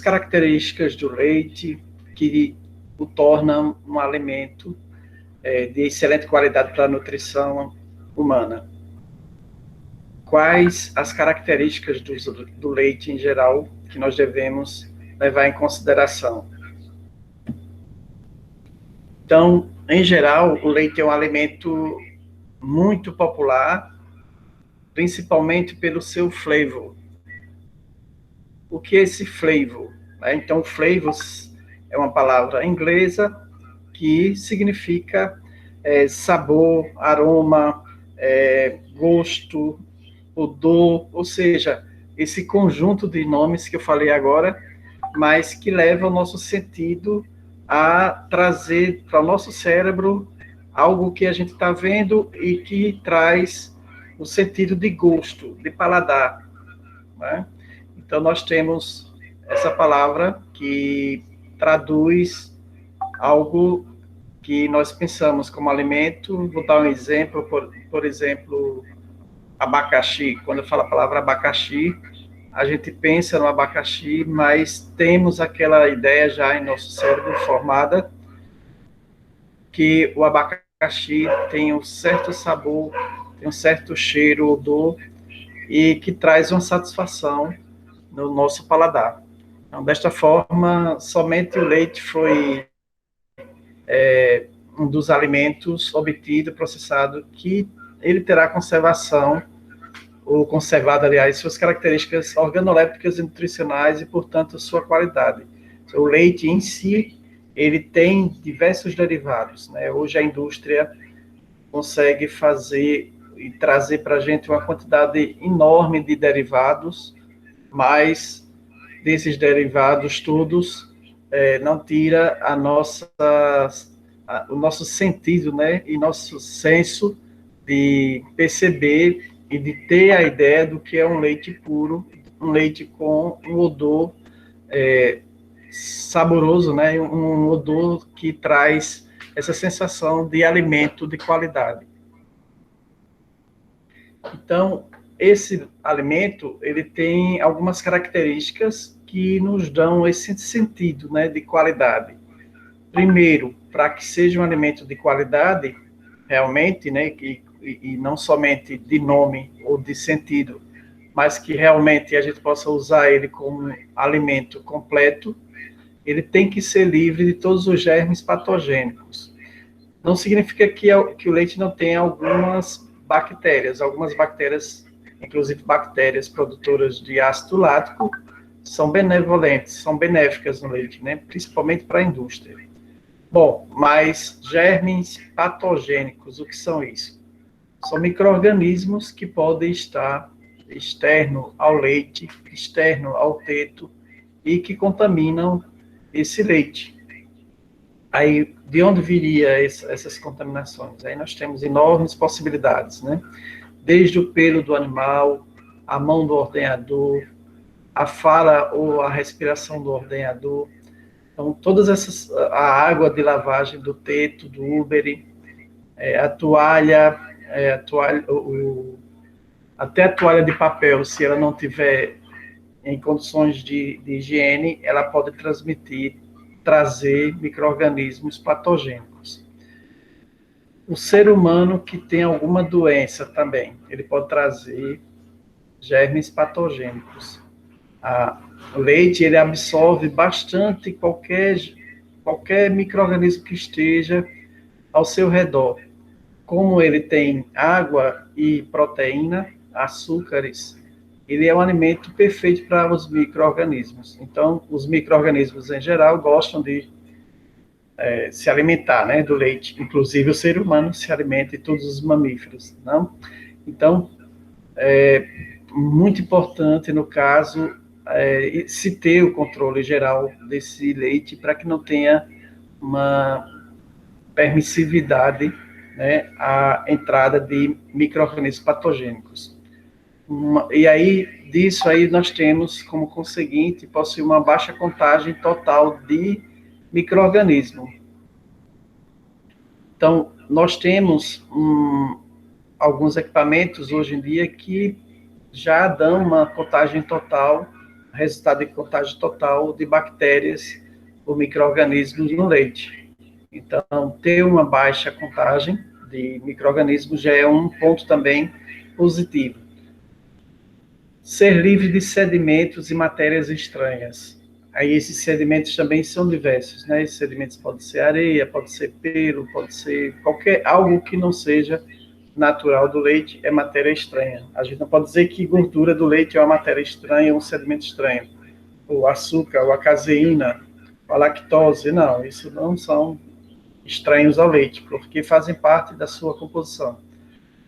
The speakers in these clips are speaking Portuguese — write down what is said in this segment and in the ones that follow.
características do leite que o tornam um alimento de excelente qualidade para a nutrição humana. Quais as características do leite em geral que nós devemos levar em consideração? Então, em geral, o leite é um alimento muito popular, principalmente pelo seu flavor. O que é esse flavor? Então, flavors é uma palavra inglesa que significa sabor, aroma, gosto, odor, ou seja, esse conjunto de nomes que eu falei agora, mas que leva o nosso sentido a trazer para o nosso cérebro algo que a gente está vendo e que traz o sentido de gosto, de paladar, né? Então, nós temos essa palavra que traduz algo que nós pensamos como alimento. Vou dar um exemplo, por exemplo, abacaxi. Quando eu falo a palavra abacaxi, a gente pensa no abacaxi, mas temos aquela ideia já em nosso cérebro formada que o abacaxi tem um certo sabor, tem um certo cheiro, odor, e que traz uma satisfação no nosso paladar. Então, desta forma, somente o leite foi um dos alimentos obtido, processado, que ele terá conservação, ou conservado, aliás, suas características organolépticas e nutricionais e, portanto, sua qualidade. O leite em si, ele tem diversos derivados, né? Hoje a indústria consegue fazer e trazer para a gente uma quantidade enorme de derivados, mas desses derivados todos não tira o nosso sentido, né, e nosso senso de perceber e de ter a ideia do que é um leite puro, um leite com um odor saboroso, né, um odor que traz essa sensação de alimento de qualidade. Então, esse alimento, ele tem algumas características que nos dão esse sentido, né, de qualidade. Primeiro, para que seja um alimento de qualidade, realmente, né, e não somente de nome ou de sentido, mas que realmente a gente possa usar ele como alimento completo, ele tem que ser livre de todos os germes patogênicos. Não significa que o leite não tenha algumas bactérias, inclusive bactérias produtoras de ácido lático, são benevolentes, são benéficas no leite, né? Principalmente para a indústria. Bom, mas germes patogênicos, o que são isso? São micro-organismos que podem estar externo ao leite, externo ao teto, e que contaminam esse leite. Aí, de onde viria essas contaminações? Aí nós temos enormes possibilidades, né? Desde o pelo do animal, a mão do ordenhador, a fala ou a respiração do ordenhador. Então, todas essas, a água de lavagem do teto, do úbere, a toalha, até a toalha de papel, se ela não tiver em condições de higiene, ela pode trazer micro-organismos patogênicos. O ser humano que tem alguma doença também, ele pode trazer germes patogênicos. O leite, ele absorve bastante qualquer micro-organismo que esteja ao seu redor. Como ele tem água e proteína, açúcares, ele é um alimento perfeito para os micro-organismos. Então, os micro-organismos, em geral, gostam de se alimentar, né, do leite. Inclusive, o ser humano se alimenta e todos os mamíferos, não? Então, é muito importante, no caso, se ter o controle geral desse leite para que não tenha uma permissividade, né, à entrada de micro-organismos patogênicos. E aí, disso aí, nós temos como conseguinte, possuir uma baixa contagem total de micro-organismo. Então, nós temos alguns equipamentos hoje em dia que já dão uma contagem total resultado de contagem total de bactérias ou micro-organismos no leite. Então, ter uma baixa contagem de micro-organismos já é um ponto também positivo. Ser livre de sedimentos e matérias estranhas. Aí esses sedimentos também são diversos, né? Esses sedimentos podem ser areia, pode ser pelo, pode ser algo que não seja natural do leite, é matéria estranha. A gente não pode dizer que gordura do leite é uma matéria estranha, um sedimento estranho. O açúcar, ou a caseína, a lactose, não, isso não são estranhos ao leite, porque fazem parte da sua composição.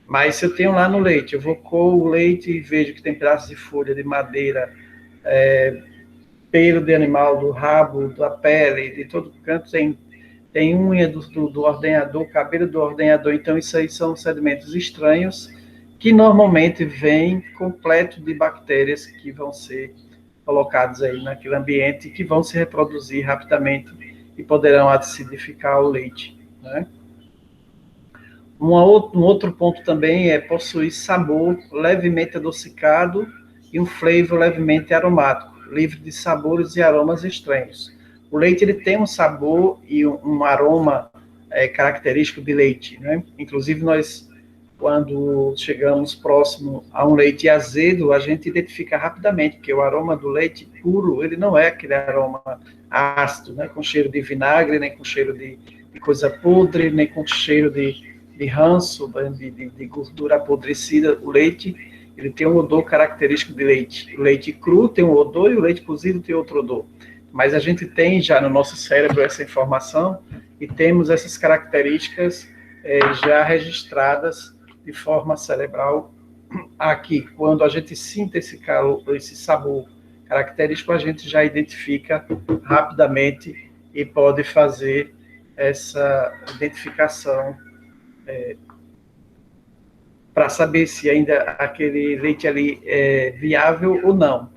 Mas se eu tenho lá no leite, eu vou coar o leite e vejo que tem pedaços de folha, de madeira, pelo de animal, do rabo, da pele, de todo canto tem unha do ordenhador, cabelo do ordenhador, então isso aí são sedimentos estranhos que normalmente vêm completo de bactérias que vão ser colocadas aí naquele ambiente, que vão se reproduzir rapidamente e poderão acidificar o leite, né? Um outro ponto também é possuir sabor levemente adocicado e um flavor levemente aromático, livre de sabores e aromas estranhos. O leite ele tem um sabor e um aroma característico de leite, né? Inclusive nós, quando chegamos próximo a um leite azedo, a gente identifica rapidamente, porque o aroma do leite puro, ele não é aquele aroma ácido, né? Com cheiro de vinagre, nem com cheiro de coisa podre, nem com cheiro de ranço, de gordura apodrecida. O leite, ele tem um odor característico de leite. O leite cru tem um odor e o leite cozido tem outro odor. Mas a gente tem já no nosso cérebro essa informação e temos essas características já registradas de forma cerebral aqui. Quando a gente sinta esse calor, esse sabor característico, a gente já identifica rapidamente e pode fazer essa identificação para saber se ainda aquele leite ali é viável ou não.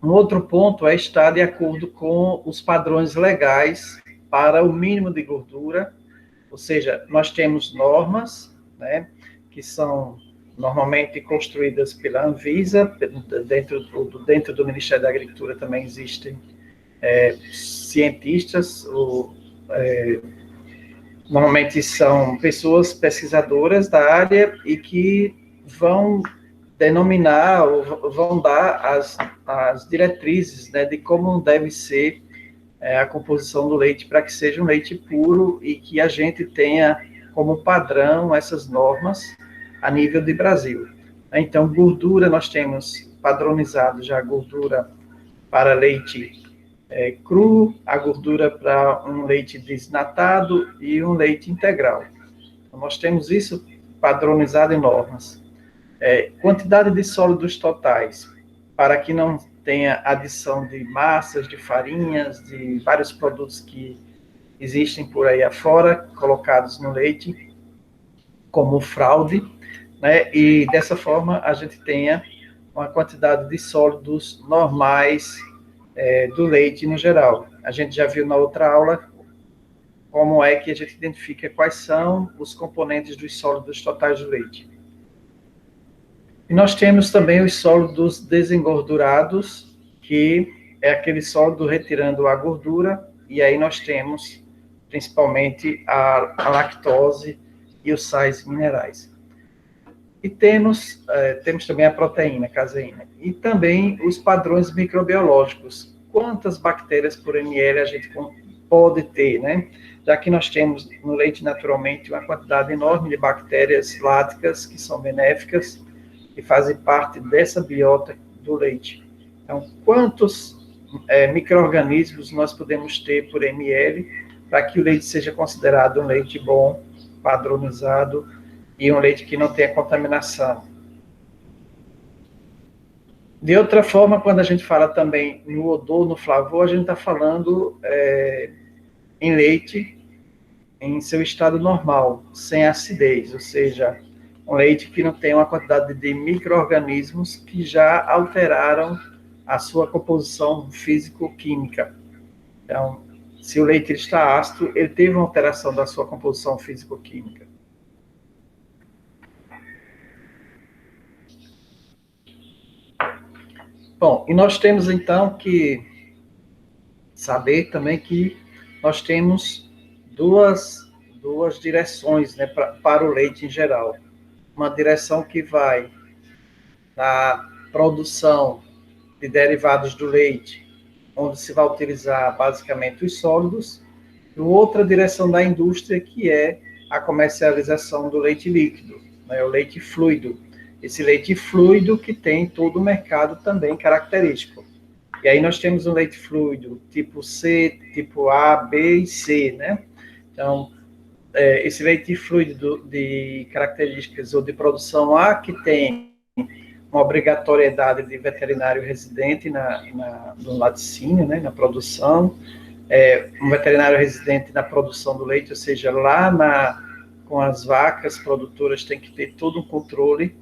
Um outro ponto é estar de acordo com os padrões legais para o mínimo de gordura, ou seja, nós temos normas, né, que são normalmente construídas pela Anvisa, dentro do Ministério da Agricultura também existem cientistas, normalmente são pessoas pesquisadoras da área e que vão denominar ou vão dar as diretrizes, né, de como deve ser a composição do leite para que seja um leite puro e que a gente tenha como padrão essas normas a nível de Brasil. Então, gordura, nós temos padronizado já a gordura para leite cru, a gordura para um leite desnatado e um leite integral. Então, nós temos isso padronizado em normas. Quantidade de sólidos totais, para que não tenha adição de massas, de farinhas, de vários produtos que existem por aí afora, colocados no leite, como fraude, né? E dessa forma a gente tenha uma quantidade de sólidos normais do leite no geral. A gente já viu na outra aula como é que a gente identifica quais são os componentes dos sólidos totais do leite. E nós temos também os sólidos desengordurados, que é aquele sólido retirando a gordura, e aí nós temos principalmente a lactose e os sais minerais. E temos também a proteína, a caseína. E também os padrões microbiológicos. Quantas bactérias por ml a gente pode ter, né? Já que nós temos no leite naturalmente uma quantidade enorme de bactérias láticas que são benéficas, que fazem parte dessa biota do leite. Então, quantos micro-organismos nós podemos ter por ml para que o leite seja considerado um leite bom, padronizado e um leite que não tenha contaminação? De outra forma, quando a gente fala também no odor, no flavor, a gente está falando em leite em seu estado normal, sem acidez, ou seja, um leite que não tem uma quantidade de micro-organismos que já alteraram a sua composição físico-química. Então, se o leite está ácido, ele teve uma alteração da sua composição físico-química. Bom, e nós temos então que saber também que nós temos duas direções, né, para o leite em geral. Uma direção que vai na produção de derivados do leite, onde se vai utilizar basicamente os sólidos, e outra direção da indústria, que é a comercialização do leite líquido, né, o leite fluido. Esse leite fluido que tem todo o mercado também característico. E aí nós temos um leite fluido tipo C, tipo A, B e C, né? Então, esse leite fluido de características ou de produção A, que tem uma obrigatoriedade de veterinário residente no laticínio, né, na produção, um veterinário residente na produção do leite, ou seja, com as vacas produtoras tem que ter todo um controle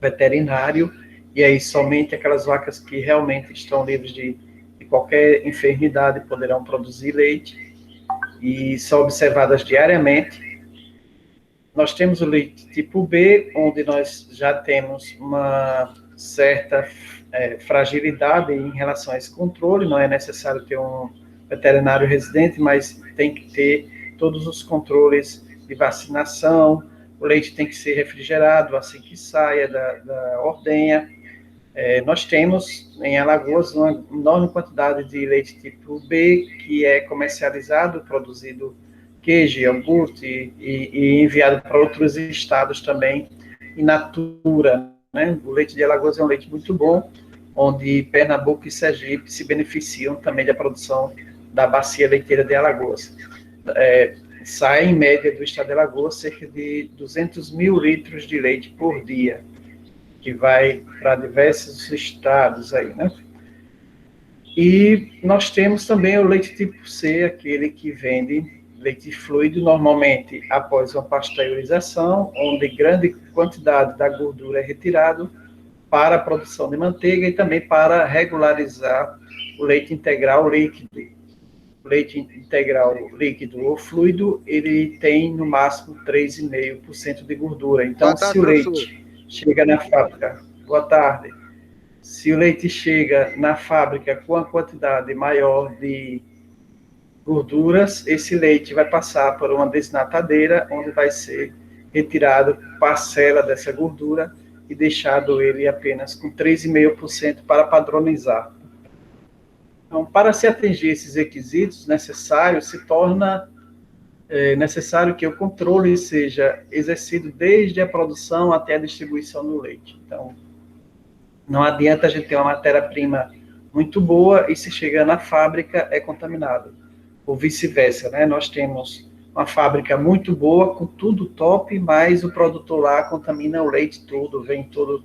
veterinário, e aí somente aquelas vacas que realmente estão livres de qualquer enfermidade poderão produzir leite, e são observadas diariamente. Nós temos o leite tipo B, onde nós já temos uma certa fragilidade em relação a esse controle, não é necessário ter um veterinário residente, mas tem que ter todos os controles de vacinação, o leite tem que ser refrigerado assim que saia da ordenha. Nós temos em Alagoas uma enorme quantidade de leite tipo B, que é comercializado, produzido queijo, iogurte e enviado para outros estados também, in natura, né? O leite de Alagoas é um leite muito bom, onde Pernambuco e Sergipe se beneficiam também da produção da bacia leiteira de Alagoas. Sai, em média, do estado de Alagoas, cerca de 200 mil litros de leite por dia, que vai para diversos estados aí, né? E nós temos também o leite tipo C, aquele que vende leite fluido, normalmente após uma pasteurização, onde grande quantidade da gordura é retirado para a produção de manteiga e também para regularizar o leite integral líquido. O leite integral líquido ou fluido, ele tem no máximo 3,5% de gordura. Então, se o leite chega na fábrica, boa tarde, se o leite chega na fábrica com a quantidade maior de gorduras, esse leite vai passar por uma desnatadeira, onde vai ser retirado parcela dessa gordura e deixado ele apenas com 3,5% para padronizar. Então, para se atingir esses requisitos necessários, se torna necessário que o controle seja exercido desde a produção até a distribuição do leite. Então, não adianta a gente ter uma matéria-prima muito boa e se chega na fábrica é contaminado, ou vice-versa, né? Nós temos uma fábrica muito boa, com tudo top, mas o produtor lá contamina o leite todo, vem todo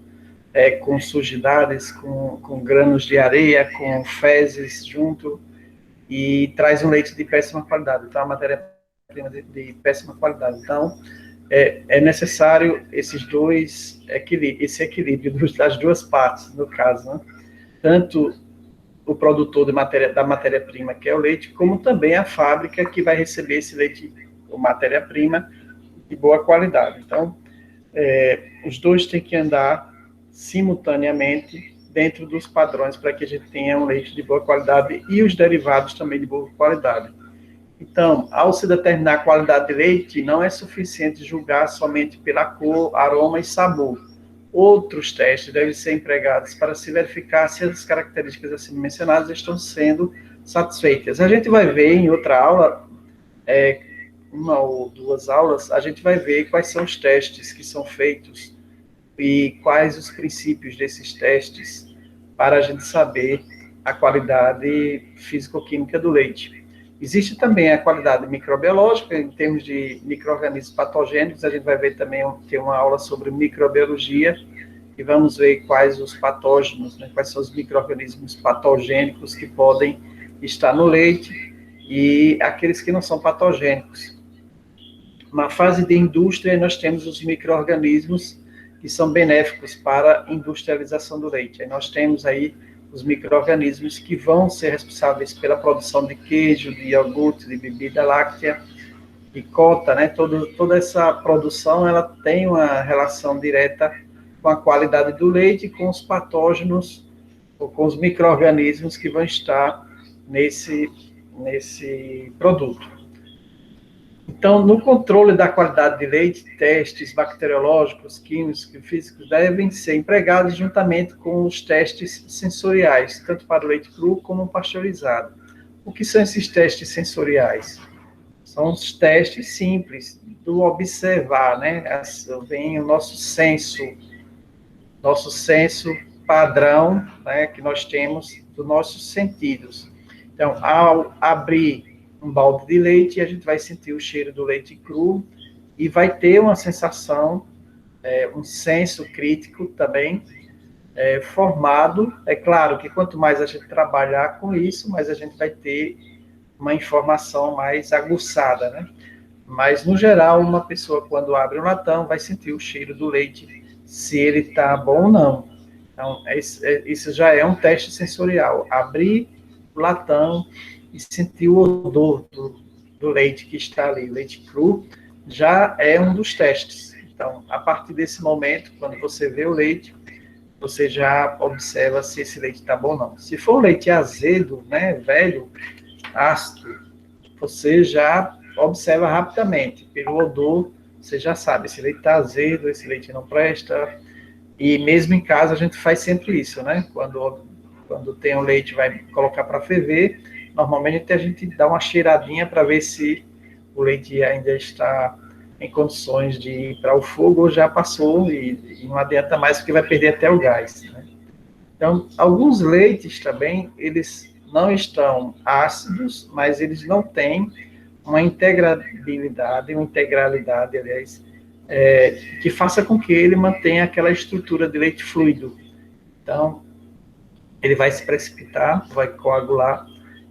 com sujidades, com grãos de areia, com fezes junto, e traz um leite de péssima qualidade. Então, a matéria-prima de péssima qualidade. Então, é necessário esse equilíbrio das duas partes, no caso, né? Tanto o produtor da matéria-prima, que é o leite, como também a fábrica que vai receber esse leite, ou matéria-prima, de boa qualidade. Então, os dois têm que andar simultaneamente dentro dos padrões para que a gente tenha um leite de boa qualidade e os derivados também de boa qualidade. Então, ao se determinar a qualidade de leite, não é suficiente julgar somente pela cor, aroma e sabor. Outros testes devem ser empregados para se verificar se as características assim mencionadas estão sendo satisfeitas. A gente vai ver em outra aula, uma ou duas aulas, a gente vai ver quais são os testes que são feitos e quais os princípios desses testes para a gente saber a qualidade físico-química do leite. Existe também a qualidade microbiológica, em termos de micro-organismos patogênicos. A gente vai ver também, ter uma aula sobre microbiologia, e vamos ver quais os patógenos, né, quais são os micro-organismos patogênicos que podem estar no leite, e aqueles que não são patogênicos. Na fase de indústria, nós temos os micro-organismos que são benéficos para a industrialização do leite. Aí nós temos aí os micro-organismos que vão ser responsáveis pela produção de queijo, de iogurte, de bebida láctea, de cota, né? Toda essa produção, ela tem uma relação direta com a qualidade do leite e com os patógenos ou com os micro-organismos que vão estar nesse produto. Então, no controle da qualidade de leite, testes bacteriológicos, químicos e físicos devem ser empregados juntamente com os testes sensoriais, tanto para o leite cru como pasteurizado. O que são esses testes sensoriais? São os testes simples do observar, né? Vem o nosso senso padrão, né, que nós temos dos nossos sentidos. Então, ao abrir um balde de leite, a gente vai sentir o cheiro do leite cru e vai ter uma sensação, um senso crítico também formado. É claro que quanto mais a gente trabalhar com isso, mais a gente vai ter uma informação mais aguçada, né? Mas, no geral, uma pessoa, quando abre um latão, vai sentir o cheiro do leite, se ele está bom ou não. Então, isso já é um teste sensorial. Abrir o latão e sentir o odor do leite que está ali, leite cru, já é um dos testes. Então, a partir desse momento, quando você vê o leite, você já observa se esse leite está bom ou não. Se for um leite azedo, né, velho, ácido, você já observa rapidamente. Pelo odor, você já sabe, esse leite está azedo, esse leite não presta. E mesmo em casa, a gente faz sempre isso, né? Quando tem o leite, vai colocar para ferver, normalmente a gente dá uma cheiradinha para ver se o leite ainda está em condições de ir para o fogo ou já passou e não adianta mais porque vai perder até o gás, né? Então, alguns leites também, eles não estão ácidos, mas eles não têm uma integralidade, aliás, que faça com que ele mantenha aquela estrutura de leite fluido. Então, ele vai se precipitar, vai coagular,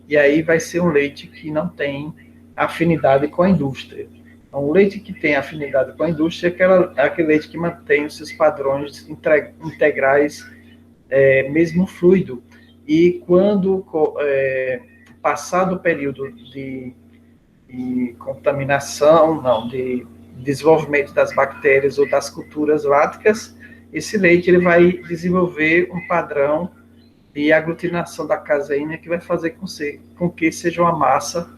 e aí vai ser um leite que não tem afinidade com a indústria. Então, o leite que tem afinidade com a indústria é aquele leite que mantém os seus padrões integrais, mesmo fluido. E quando passado o período de contaminação, de desenvolvimento das bactérias ou das culturas láticas, esse leite ele vai desenvolver um padrão de aglutinação da caseína que vai fazer com que seja uma massa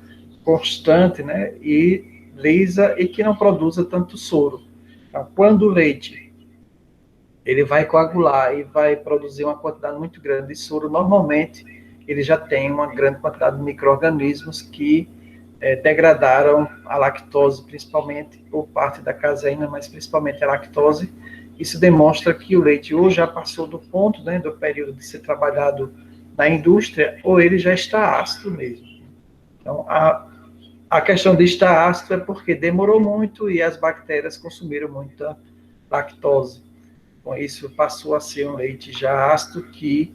constante, né, e lisa e que não produza tanto soro. Então, quando o leite ele vai coagular e vai produzir uma quantidade muito grande de soro, normalmente ele já tem uma grande quantidade de micro-organismos que degradaram a lactose, principalmente por parte da caseína, mas principalmente a lactose. Isso demonstra que o leite ou já passou do ponto, né, do período de ser trabalhado na indústria, ou ele já está ácido mesmo. Então, a questão de estar ácido é porque demorou muito e as bactérias consumiram muita lactose. Com isso, passou a ser um leite já ácido que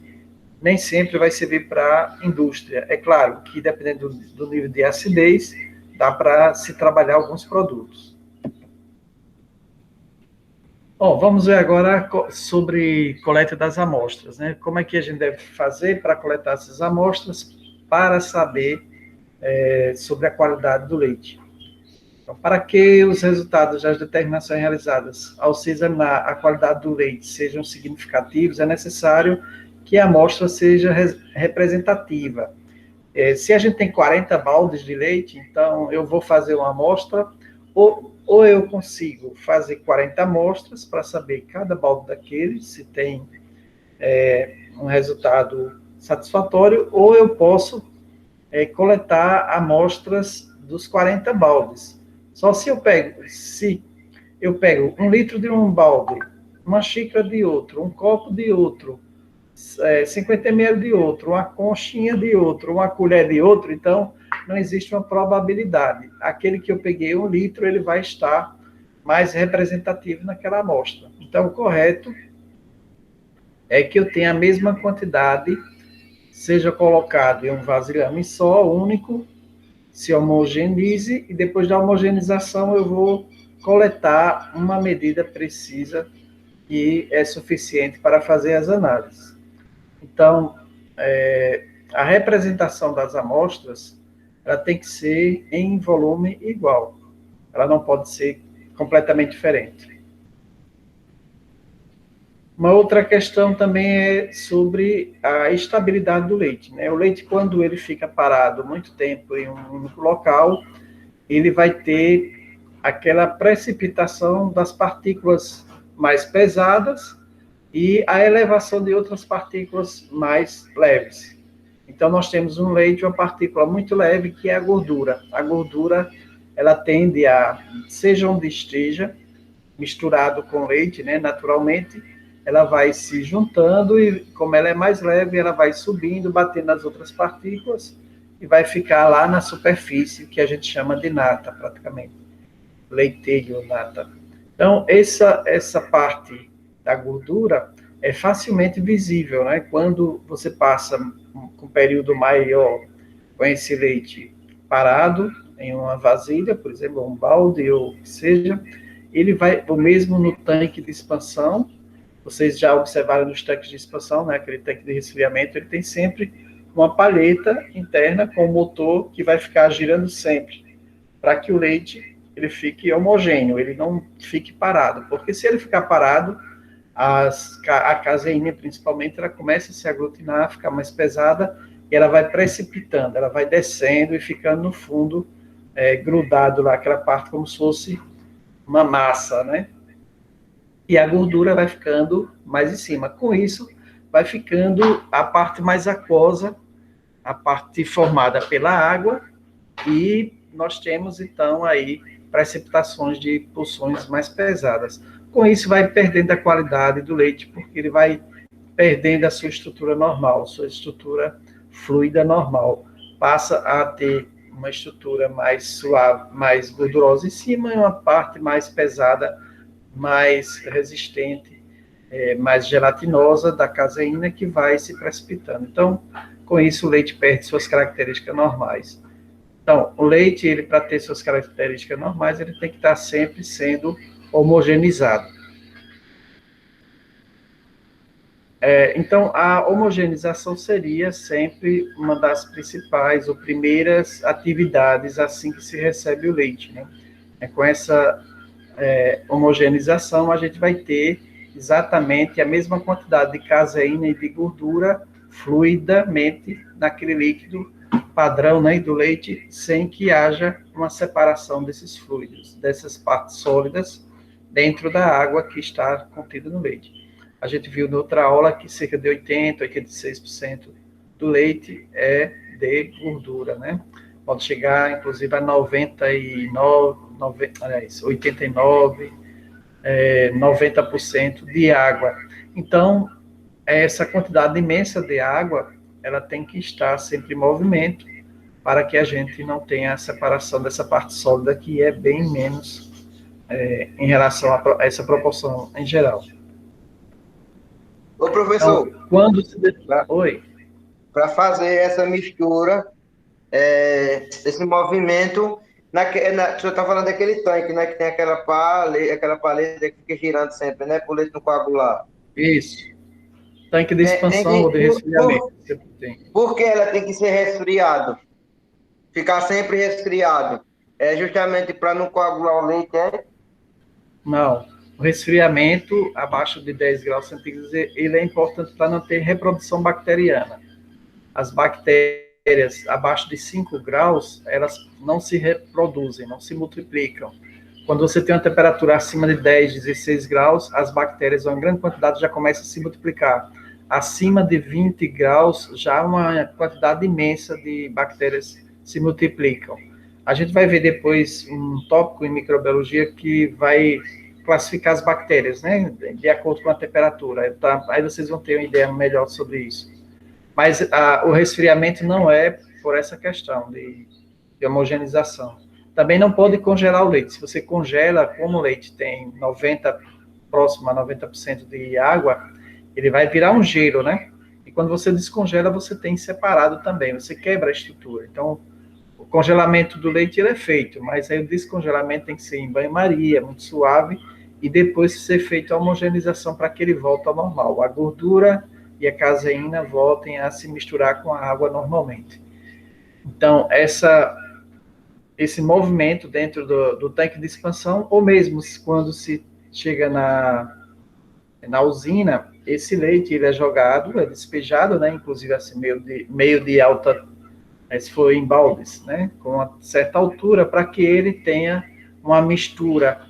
nem sempre vai servir para a indústria. É claro que, dependendo do nível de acidez, dá para se trabalhar alguns produtos. Bom, vamos ver agora sobre coleta das amostras, né? Como é que a gente deve fazer para coletar essas amostras para saber sobre a qualidade do leite. Então, para que os resultados das determinações realizadas ao se examinar a qualidade do leite sejam significativos, é necessário que a amostra seja representativa. Se a gente tem 40 baldes de leite, então eu vou fazer uma amostra, ou eu consigo fazer 40 amostras para saber cada balde daquele, se tem um resultado satisfatório, ou eu posso coletar amostras dos 40 baldes. Só se eu pego 1 litro de um balde, uma xícara de outro, um copo de outro, 50 ml de outro, uma conchinha de outro, uma colher de outro, então não existe uma probabilidade. Aquele que eu peguei 1 litro, ele vai estar mais representativo naquela amostra. Então, o correto é que eu tenha a mesma quantidade, seja colocado em um vasilhame só, único, se homogeneize, e depois da homogeneização eu vou coletar uma medida precisa que é suficiente para fazer as análises. Então, a representação das amostras, ela tem que ser em volume igual. Ela não pode ser completamente diferente. Uma outra questão também é sobre a estabilidade do leite, né? O leite, quando ele fica parado muito tempo em um único local, ele vai ter aquela precipitação das partículas mais pesadas e a elevação de outras partículas mais leves. Então, nós temos um leite, uma partícula muito leve, que é a gordura. A gordura, ela tende a, seja onde esteja, misturado com leite, né, naturalmente, ela vai se juntando e, como ela é mais leve, ela vai subindo, batendo nas outras partículas e vai ficar lá na superfície, que a gente chama de nata, praticamente. Leiteio, nata. Então, essa parte da gordura é facilmente visível, né? Quando você passa um período maior com esse leite parado em uma vasilha, por exemplo, um balde ou o que seja, ele vai, o mesmo no tanque de expansão, vocês já observaram nos tanques de expansão, né? Aquele tanque de resfriamento, ele tem sempre uma palheta interna com o motor que vai ficar girando sempre, para que o leite ele fique homogêneo, ele não fique parado, porque se ele ficar parado, a caseína, principalmente, ela começa a se aglutinar, ficar mais pesada, e ela vai precipitando, ela vai descendo e ficando no fundo, grudado lá, aquela parte como se fosse uma massa, né? E a gordura vai ficando mais em cima. Com isso, vai ficando a parte mais aquosa, a parte formada pela água, e nós temos, então, aí precipitações de porções mais pesadas. Com isso, vai perdendo a qualidade do leite, porque ele vai perdendo a sua estrutura normal, sua estrutura fluida normal. Passa a ter uma estrutura mais suave, mais gordurosa em cima, e uma parte mais pesada, mais resistente, mais gelatinosa da caseína, que vai se precipitando. Então, com isso, o leite perde suas características normais. Então, o leite, ele para ter suas características normais, ele tem que estar sempre sendo homogeneizado. Então, a homogeneização seria sempre uma das principais ou primeiras atividades assim que se recebe o leite, né? Com essa homogeneização, a gente vai ter exatamente a mesma quantidade de caseína e de gordura fluidamente naquele líquido padrão, né, do leite, sem que haja uma separação desses fluidos, dessas partes sólidas, dentro da água que está contida no leite. A gente viu na outra aula que cerca de 80%, 86% do leite é de gordura, né? Pode chegar, inclusive, a 89, 90% de água. Então, essa quantidade imensa de água, ela tem que estar sempre em movimento, para que a gente não tenha a separação dessa parte sólida, que é bem menos em relação a essa proporção em geral. Ô, professor, Então, quando se... Oi? para fazer essa mistura, esse movimento, o senhor está falando daquele tanque, né, que tem aquela paleta que fica girando sempre, né, para o leite não coagular. Isso. Tanque de Tem expansão ou de resfriamento. Sempre tem. por que ela tem que ser resfriado? Ficar sempre resfriado. É justamente para não coagular o leite, é? Não. O resfriamento abaixo de 10 graus centígrados, ele é importante para não ter reprodução bacteriana. As bactérias abaixo de 5 graus, elas não se reproduzem, não se multiplicam. Quando você tem uma temperatura acima de 10, 16 graus, as bactérias, uma grande quantidade, já começa a se multiplicar. Acima de 20 graus, já uma quantidade imensa de bactérias se multiplicam. A gente vai ver depois um tópico em microbiologia que vai classificar as bactérias, né, de acordo com a temperatura. Aí vocês vão ter uma ideia melhor sobre isso. Mas o resfriamento não é por essa questão de homogeneização. Também não pode congelar o leite. Se você congela, como o leite tem 90, próximo a 90% de água, ele vai virar um gelo, né? E quando você descongela, você tem separado também, você quebra a estrutura. Então, o congelamento do leite ele é feito, mas aí o descongelamento tem que ser em banho-maria, muito suave, e depois ser feita a homogeneização para que ele volte ao normal. A gordura e a caseína voltem a se misturar com a água normalmente. Então, esse movimento dentro do tanque de expansão, ou mesmo quando se chega na usina, esse leite ele é jogado, é despejado, né? Inclusive assim, meio de alta, se for em baldes, né? Com uma certa altura, para que ele tenha uma mistura,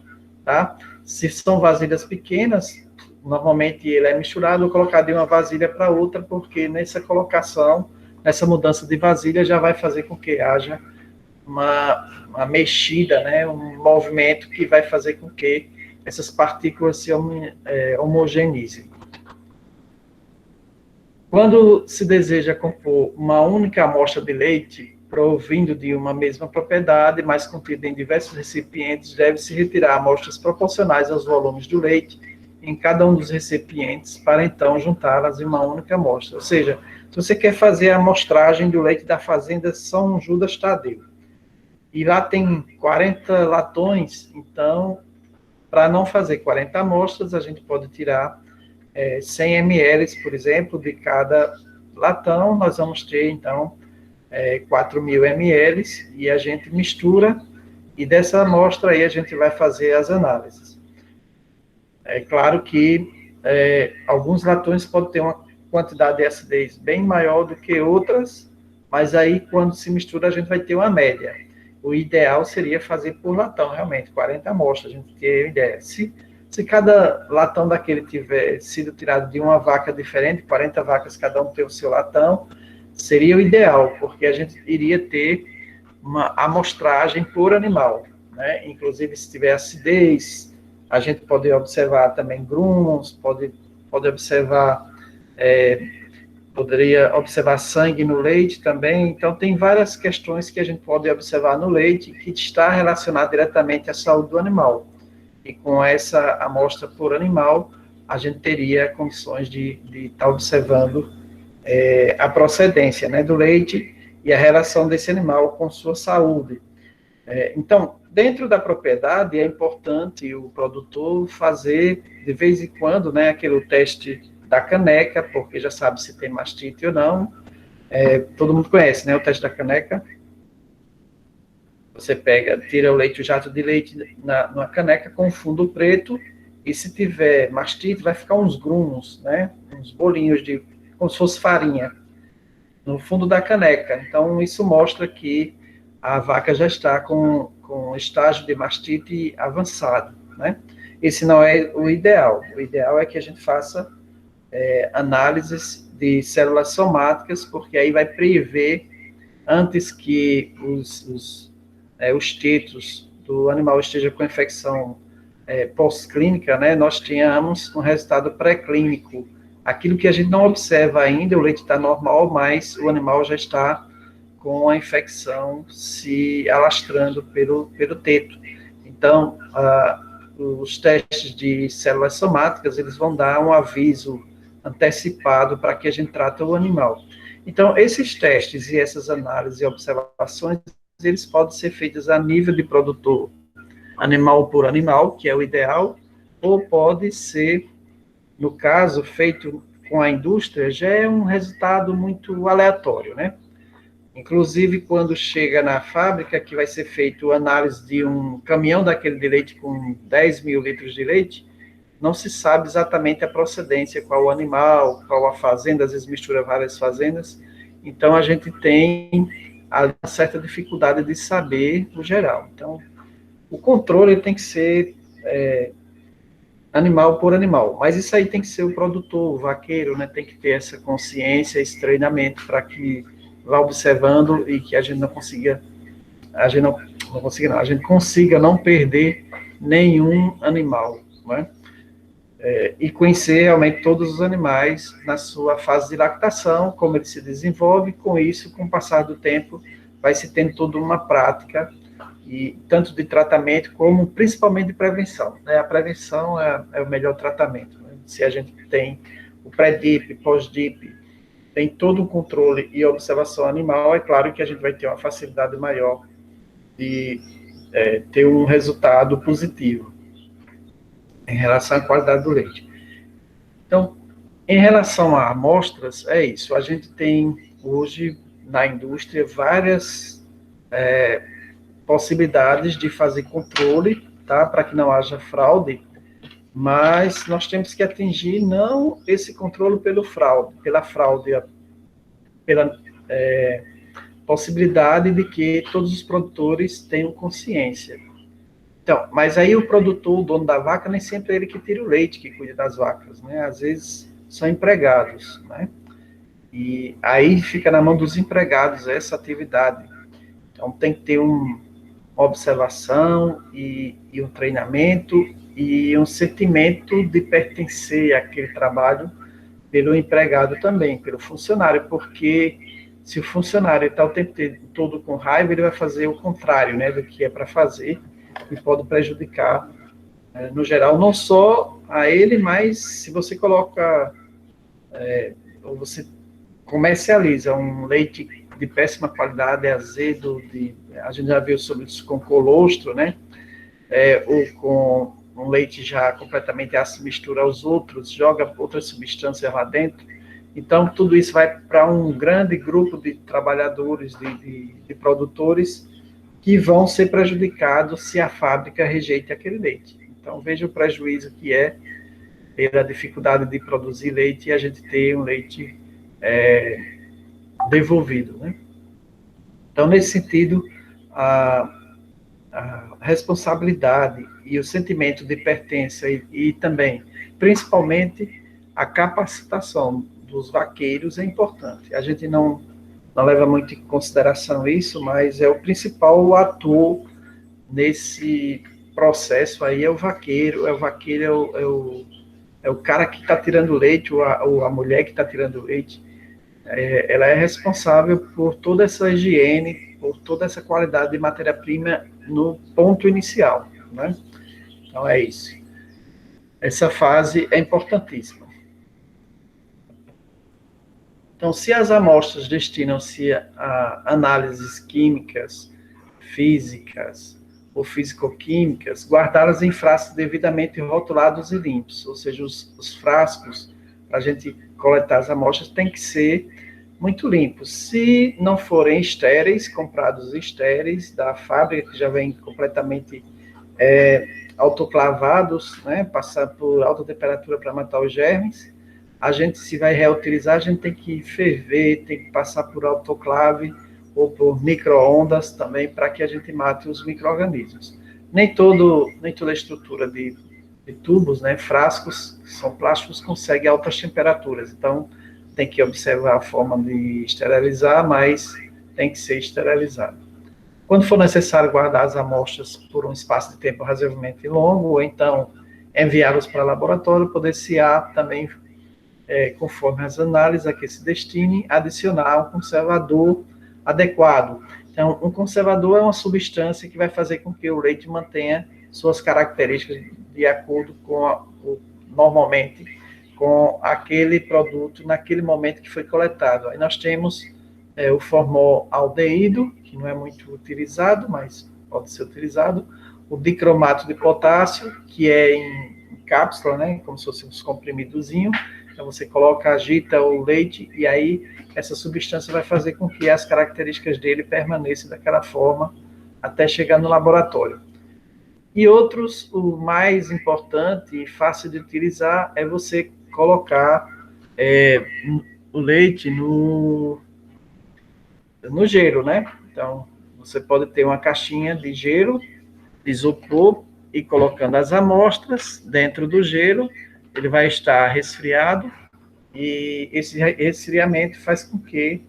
tá? Se são vasilhas pequenas, normalmente ele é misturado ou colocado de uma vasilha para outra, porque nessa colocação, nessa mudança de vasilha, já vai fazer com que haja uma mexida, né? Um movimento que vai fazer com que essas partículas se homogeneizem. Quando se deseja compor uma única amostra de leite, provindo de uma mesma propriedade, mas contida em diversos recipientes, deve-se retirar amostras proporcionais aos volumes do leite em cada um dos recipientes, para então juntá-las em uma única amostra. Ou seja, se você quer fazer a amostragem do leite da fazenda São Judas Tadeu, e lá tem 40 latões, então, para não fazer 40 amostras, a gente pode tirar 100 ml, por exemplo, de cada latão. Nós vamos ter, então, 4.000 ml, e a gente mistura, e dessa amostra aí a gente vai fazer as análises. É claro que alguns latões podem ter uma quantidade de acidez bem maior do que outras, mas aí, quando se mistura, a gente vai ter uma média. O ideal seria fazer por latão, realmente, 40 amostras, a gente ter ideia. Se cada latão daquele tiver sido tirado de uma vaca diferente, 40 vacas, cada um tem o seu latão, seria o ideal, porque a gente iria ter uma amostragem por animal, né? Inclusive, se tiver acidez, a gente pode observar também grumos, pode observar, poderia observar sangue no leite também. Então, tem várias questões que a gente pode observar no leite que está relacionada diretamente à saúde do animal. E com essa amostra por animal, a gente teria condições de estar observando a procedência, né, do leite e a relação desse animal com sua saúde. Então, dentro da propriedade, é importante o produtor fazer, de vez em quando, né, aquele teste da caneca, porque já sabe se tem mastite ou não. Todo mundo conhece, né, o teste da caneca. Você tira o leite, o jato de leite numa caneca com fundo preto, e se tiver mastite, vai ficar uns grumos, né? Uns bolinhos como se fosse farinha, no fundo da caneca. Então, isso mostra que a vaca já está com estágio de mastite avançado, né? Esse não é o ideal. O ideal é que a gente faça análises de células somáticas, porque aí vai prever, antes que os tetos do animal esteja com infecção pós-clínica, né, nós tínhamos um resultado pré-clínico. Aquilo que a gente não observa ainda, o leite está normal, mas o animal já está com a infecção se alastrando pelo teto. Então, os testes de células somáticas, eles vão dar um aviso antecipado para que a gente trate o animal. Então, esses testes e essas análises e observações, eles podem ser feitos a nível de produtor, animal por animal, que é o ideal, ou pode ser, no caso, feito com a indústria, já é um resultado muito aleatório, né? Inclusive, quando chega na fábrica, que vai ser feito análise de um caminhão daquele de leite com 10.000 litros de leite, não se sabe exatamente a procedência, qual o animal, qual a fazenda, às vezes mistura várias fazendas. Então, a gente tem uma certa dificuldade de saber o geral. Então, o controle tem que ser animal por animal, mas isso aí tem que ser o produtor, o vaqueiro, né? Tem que ter essa consciência, esse treinamento para que vá observando e que a gente consiga não perder nenhum animal, né? E conhecer realmente todos os animais na sua fase de lactação, como ele se desenvolve. Com isso, com o passar do tempo, vai se tendo toda uma prática, e tanto de tratamento como principalmente de prevenção, né? A prevenção é o melhor tratamento, né? Se a gente tem o pré-DIP, pós-DIP, tem todo o controle e observação animal, é claro que a gente vai ter uma facilidade maior de ter um resultado positivo em relação à qualidade do leite. Então, em relação a amostras, é isso. A gente tem hoje na indústria várias possibilidades de fazer controle, tá? Para que não haja fraude. mas nós temos que atingir não esse controle pela fraude, pela possibilidade de que todos os produtores tenham consciência. Então, mas aí o produtor, o dono da vaca, nem sempre é ele que tira o leite, que cuida das vacas, né? Às vezes são empregados, né? E aí fica na mão dos empregados essa atividade. Então tem que ter uma observação e um treinamento e um sentimento de pertencer àquele trabalho pelo empregado também, pelo funcionário, porque se o funcionário está o tempo todo com raiva, ele vai fazer o contrário, né, do que é para fazer, e pode prejudicar, no geral, não só a ele, mas se você coloca, ou você comercializa um leite de péssima qualidade, azedo, a gente já viu sobre isso com colostro, né, ou com um leite já completamente ácido, mistura aos outros, joga outras substâncias lá dentro. Então, tudo isso vai para um grande grupo de trabalhadores, de produtores, que vão ser prejudicados se a fábrica rejeita aquele leite. Então, veja o prejuízo que é pela dificuldade de produzir leite e a gente ter um leite devolvido, né? Então, nesse sentido, a responsabilidade e o sentimento de pertença e também, principalmente, a capacitação dos vaqueiros é importante. A gente não leva muito em consideração isso, mas é o principal ator nesse processo aí, é o vaqueiro, é o cara que está tirando leite, ou a mulher que está tirando leite. Ela é responsável por toda essa higiene, por toda essa qualidade de matéria-prima no ponto inicial, né? Então é isso. Essa fase é importantíssima. Então, se as amostras destinam-se a análises químicas, físicas ou físico-químicas, guardá-las em frascos devidamente rotulados e limpos, ou seja, os frascos, para a gente coletar as amostras, tem que ser muito limpos. Se não forem estéreis, comprados estéreis da fábrica, que já vem completamente autoclavados, né, passar por alta temperatura para matar os germes, a gente, se vai reutilizar, a gente tem que ferver, tem que passar por autoclave ou por micro-ondas também, para que a gente mate os micro-organismos. Nem toda a estrutura de tubos, né, frascos, são plásticos, consegue altas temperaturas. Então, tem que observar a forma de esterilizar, mas tem que ser esterilizado. Quando for necessário guardar as amostras por um espaço de tempo razoavelmente longo, ou então enviá-los para o laboratório, poder-se-á também, conforme as análises a que se destine, adicionar um conservador adequado. Então, um conservador é uma substância que vai fazer com que o leite mantenha suas características de acordo com, normalmente, com aquele produto naquele momento que foi coletado. Aí nós temos o formaldeído, que não é muito utilizado, mas pode ser utilizado, o dicromato de potássio, que é em cápsula, né, como se fosse uns comprimidozinhos. Então você coloca, agita o leite, e aí essa substância vai fazer com que as características dele permaneçam daquela forma até chegar no laboratório. E outros, o mais importante e fácil de utilizar é você colocar o leite no gelo, né? Então, você pode ter uma caixinha de gelo, de isopor, e colocando as amostras dentro do gelo, ele vai estar resfriado, e esse resfriamento faz com que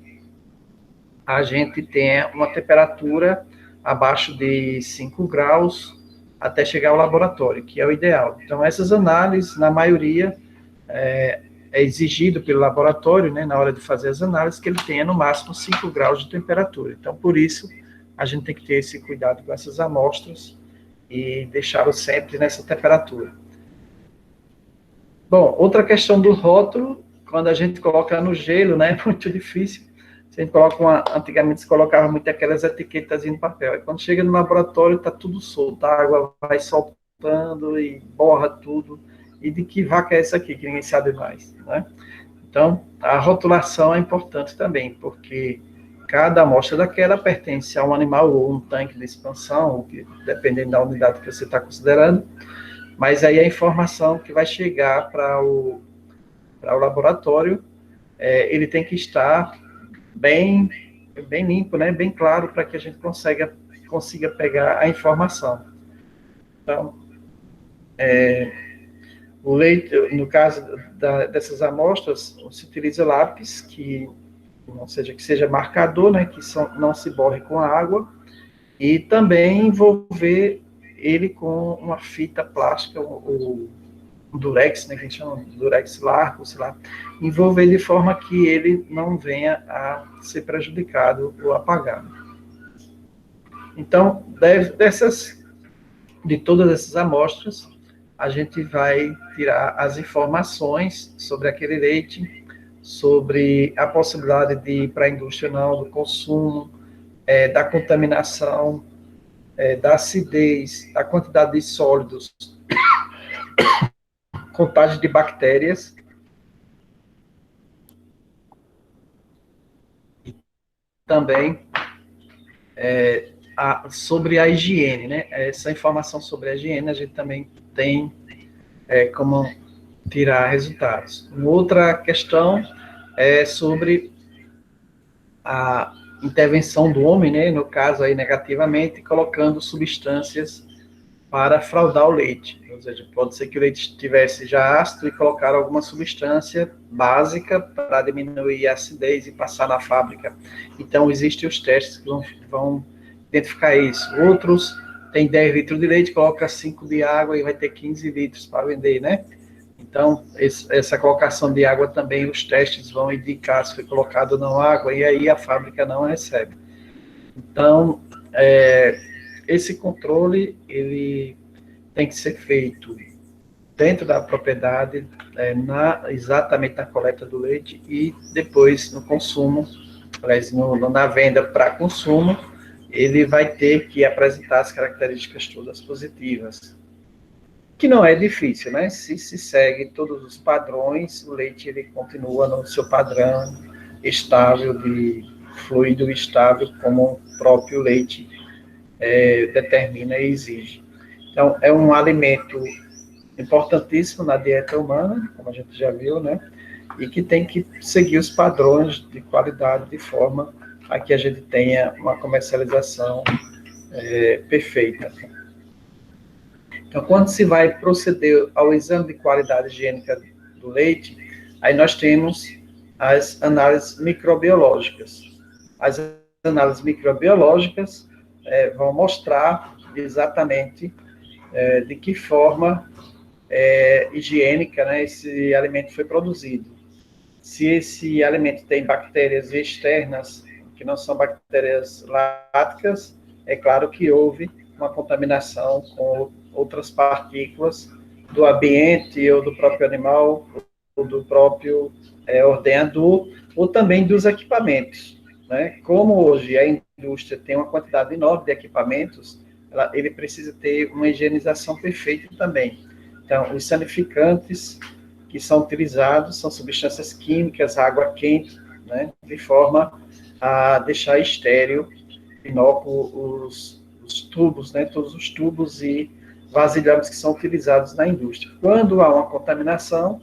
a gente tenha uma temperatura abaixo de 5 graus até chegar ao laboratório, que é o ideal. Então, essas análises, na maioria, é exigido pelo laboratório, né, na hora de fazer as análises, que ele tenha no máximo 5 graus de temperatura. Então, por isso, a gente tem que ter esse cuidado com essas amostras e deixá-lo sempre nessa temperatura. Bom, outra questão do rótulo, quando a gente coloca no gelo, né, é muito difícil. A gente coloca antigamente se colocava muito aquelas etiquetas no papel. E quando chega no laboratório, está tudo solto, a água vai soltando e borra tudo. E de que vaca é essa aqui, que ninguém sabe mais, né? Então, a rotulação é importante também, porque cada amostra daquela pertence a um animal ou um tanque de expansão, dependendo da unidade que você está considerando, Mas aí a informação que vai chegar para o laboratório, ele tem que estar bem limpo, né? Bem claro, para que a gente consiga pegar a informação. Então, o leite, no caso dessas amostras, se utiliza lápis que seja marcador, né? Que não se borre com a água, e também envolver ele com uma fita plástica, o durex, né, que a gente chama de durex largo, sei lá, envolver de forma que ele não venha a ser prejudicado ou apagado. Então, de todas essas amostras, a gente vai tirar as informações sobre aquele leite, sobre a possibilidade de ir para a indústria ou não, do consumo, da contaminação, da acidez, da quantidade de sólidos, contagem de bactérias, e também sobre a higiene, né? Essa informação sobre a higiene a gente também tem como tirar resultados. Uma outra questão é sobre a intervenção do homem, né? No caso aí negativamente, colocando substâncias para fraudar o leite. Ou seja, pode ser que o leite estivesse já ácido e colocar alguma substância básica para diminuir a acidez e passar na fábrica. Então, existem os testes que vão identificar isso. Outros tem 10 litros de leite, coloca 5 de água e vai ter 15 litros para vender, né? Então, essa colocação de água também, os testes vão indicar se foi colocado ou não água, e aí a fábrica não recebe. Então, esse controle, ele tem que ser feito dentro da propriedade, exatamente na coleta do leite, e depois no consumo, aliás, na venda para consumo, ele vai ter que apresentar as características todas positivas. Que não é difícil, né? Se segue todos os padrões, o leite ele continua no seu padrão estável, de fluido estável, como o próprio leite determina e exige. Então, é um alimento importantíssimo na dieta humana, como a gente já viu, né? E que tem que seguir os padrões de qualidade de forma a que a gente tenha uma comercialização perfeita. Então, quando se vai proceder ao exame de qualidade higiênica do leite, aí nós temos as análises microbiológicas. As análises microbiológicas vão mostrar exatamente de que forma higiênica, né, esse alimento foi produzido. Se esse alimento tem bactérias externas, que não são bactérias láticas, é claro que houve uma contaminação com outras partículas do ambiente ou do próprio animal, ou do próprio ordenador, ou também dos equipamentos, né? Como hoje a indústria tem uma quantidade enorme de equipamentos, ele precisa ter uma higienização perfeita também. Então, os sanificantes que são utilizados são substâncias químicas, água quente, né? De forma a deixar estéril, inócuo os tubos, né? Todos os tubos e vasilhames que são utilizados na indústria. Quando há uma contaminação,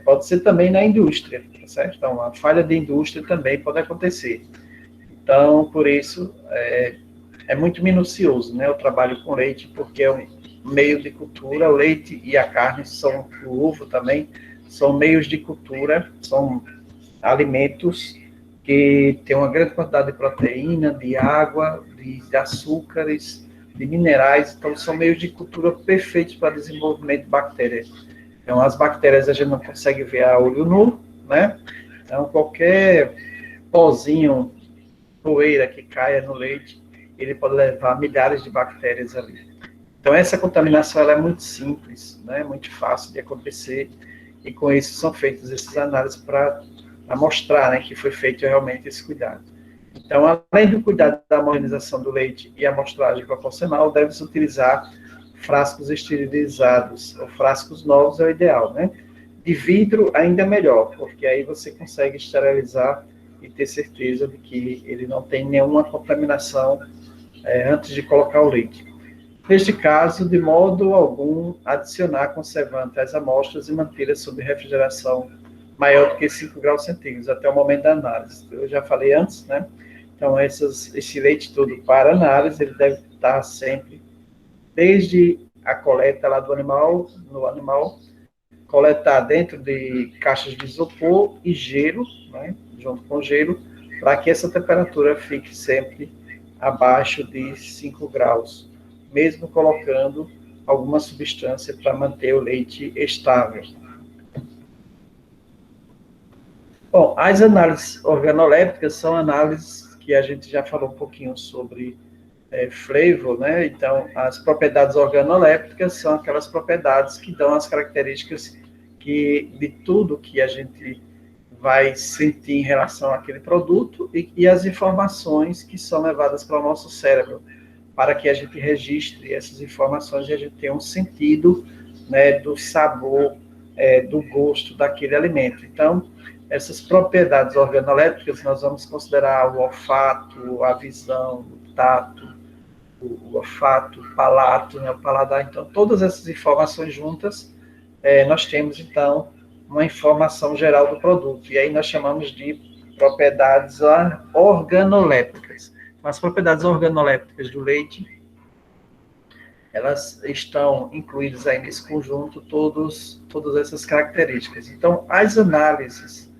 pode ser também na indústria, tá certo? Então, a falha de indústria também pode acontecer. Então, por isso, é muito minucioso, né, o trabalho com leite, porque é um meio de cultura, o leite e a carne, o ovo também, são meios de cultura, são alimentos que têm uma grande quantidade de proteína, de água, de açúcares, de minerais, então são meios de cultura perfeitos para desenvolvimento de bactérias. Então, as bactérias a gente não consegue ver a olho nu, né? Então, qualquer pozinho, poeira que caia no leite, ele pode levar milhares de bactérias ali. Então, essa contaminação ela é muito simples, né? Muito fácil de acontecer, e com isso são feitas essas análises para mostrar, né, que foi feito realmente esse cuidado. Então, além do cuidado da homogenização do leite e amostragem proporcional, deve-se utilizar frascos esterilizados, ou frascos novos é o ideal, né? De vidro ainda é melhor, porque aí você consegue esterilizar e ter certeza de que ele não tem nenhuma contaminação antes de colocar o leite. Neste caso, de modo algum, adicionar conservante às amostras e mantê-las sob refrigeração maior do que 5 graus centígrados até o momento da análise. Eu já falei antes, né? Então, esse leite todo para análise, ele deve estar sempre, desde a coleta lá do animal, no animal, coletar dentro de caixas de isopor e gelo, né? Junto com gelo, para que essa temperatura fique sempre abaixo de 5 graus, mesmo colocando alguma substância para manter o leite estável. Bom, as análises organolépticas são análises que a gente já falou um pouquinho sobre flavor, né? Então, as propriedades organolépticas são aquelas propriedades que dão as características de tudo que a gente vai sentir em relação àquele produto e as informações que são levadas para o nosso cérebro, para que a gente registre essas informações e a gente tenha um sentido, né, do sabor, do gosto daquele alimento. Então, essas propriedades organolépticas nós vamos considerar o olfato, a visão, o tato, o olfato, o palato, né, o paladar. Então, todas essas informações juntas, nós temos, então, uma informação geral do produto. E aí nós chamamos de propriedades organolépticas. As propriedades organolépticas do leite, elas estão incluídas aí nesse conjunto, todas essas características. Então, as análises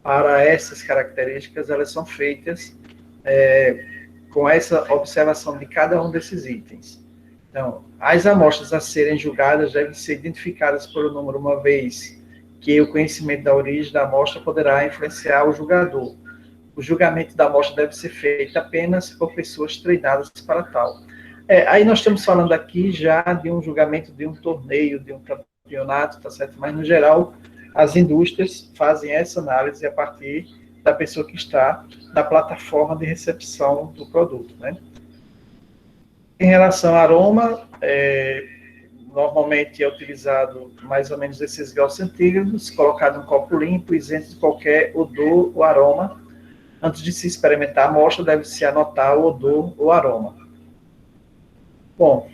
para essas características, elas são feitas com essa observação de cada um desses itens. Então, as amostras a serem julgadas devem ser identificadas por um número, uma vez que o conhecimento da origem da amostra poderá influenciar o julgador. O julgamento da amostra deve ser feito apenas por pessoas treinadas para tal. Aí nós estamos falando aqui já de um julgamento de um torneio, de um campeonato, tá certo? Mas, no geral, as indústrias fazem essa análise a partir da pessoa que está na plataforma de recepção do produto, né? Em relação ao aroma, normalmente é utilizado mais ou menos 16 graus centígrados, colocado em um copo limpo, isento de qualquer odor ou aroma. Antes de se experimentar a amostra, deve-se anotar o odor ou aroma. Bom,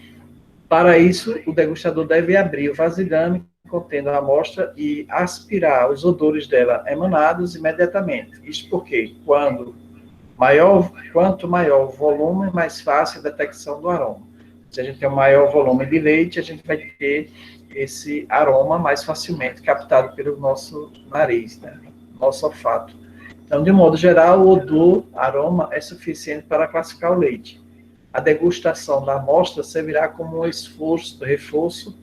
para isso, o degustador deve abrir o vasilhame contendo a amostra e aspirar os odores dela emanados imediatamente. Isso porque, quanto maior o volume, mais fácil a detecção do aroma. Se a gente tem um maior volume de leite, a gente vai ter esse aroma mais facilmente captado pelo nosso nariz, né? Nosso olfato. Então, de modo geral, o odor, aroma, é suficiente para classificar o leite. A degustação da amostra servirá como um reforço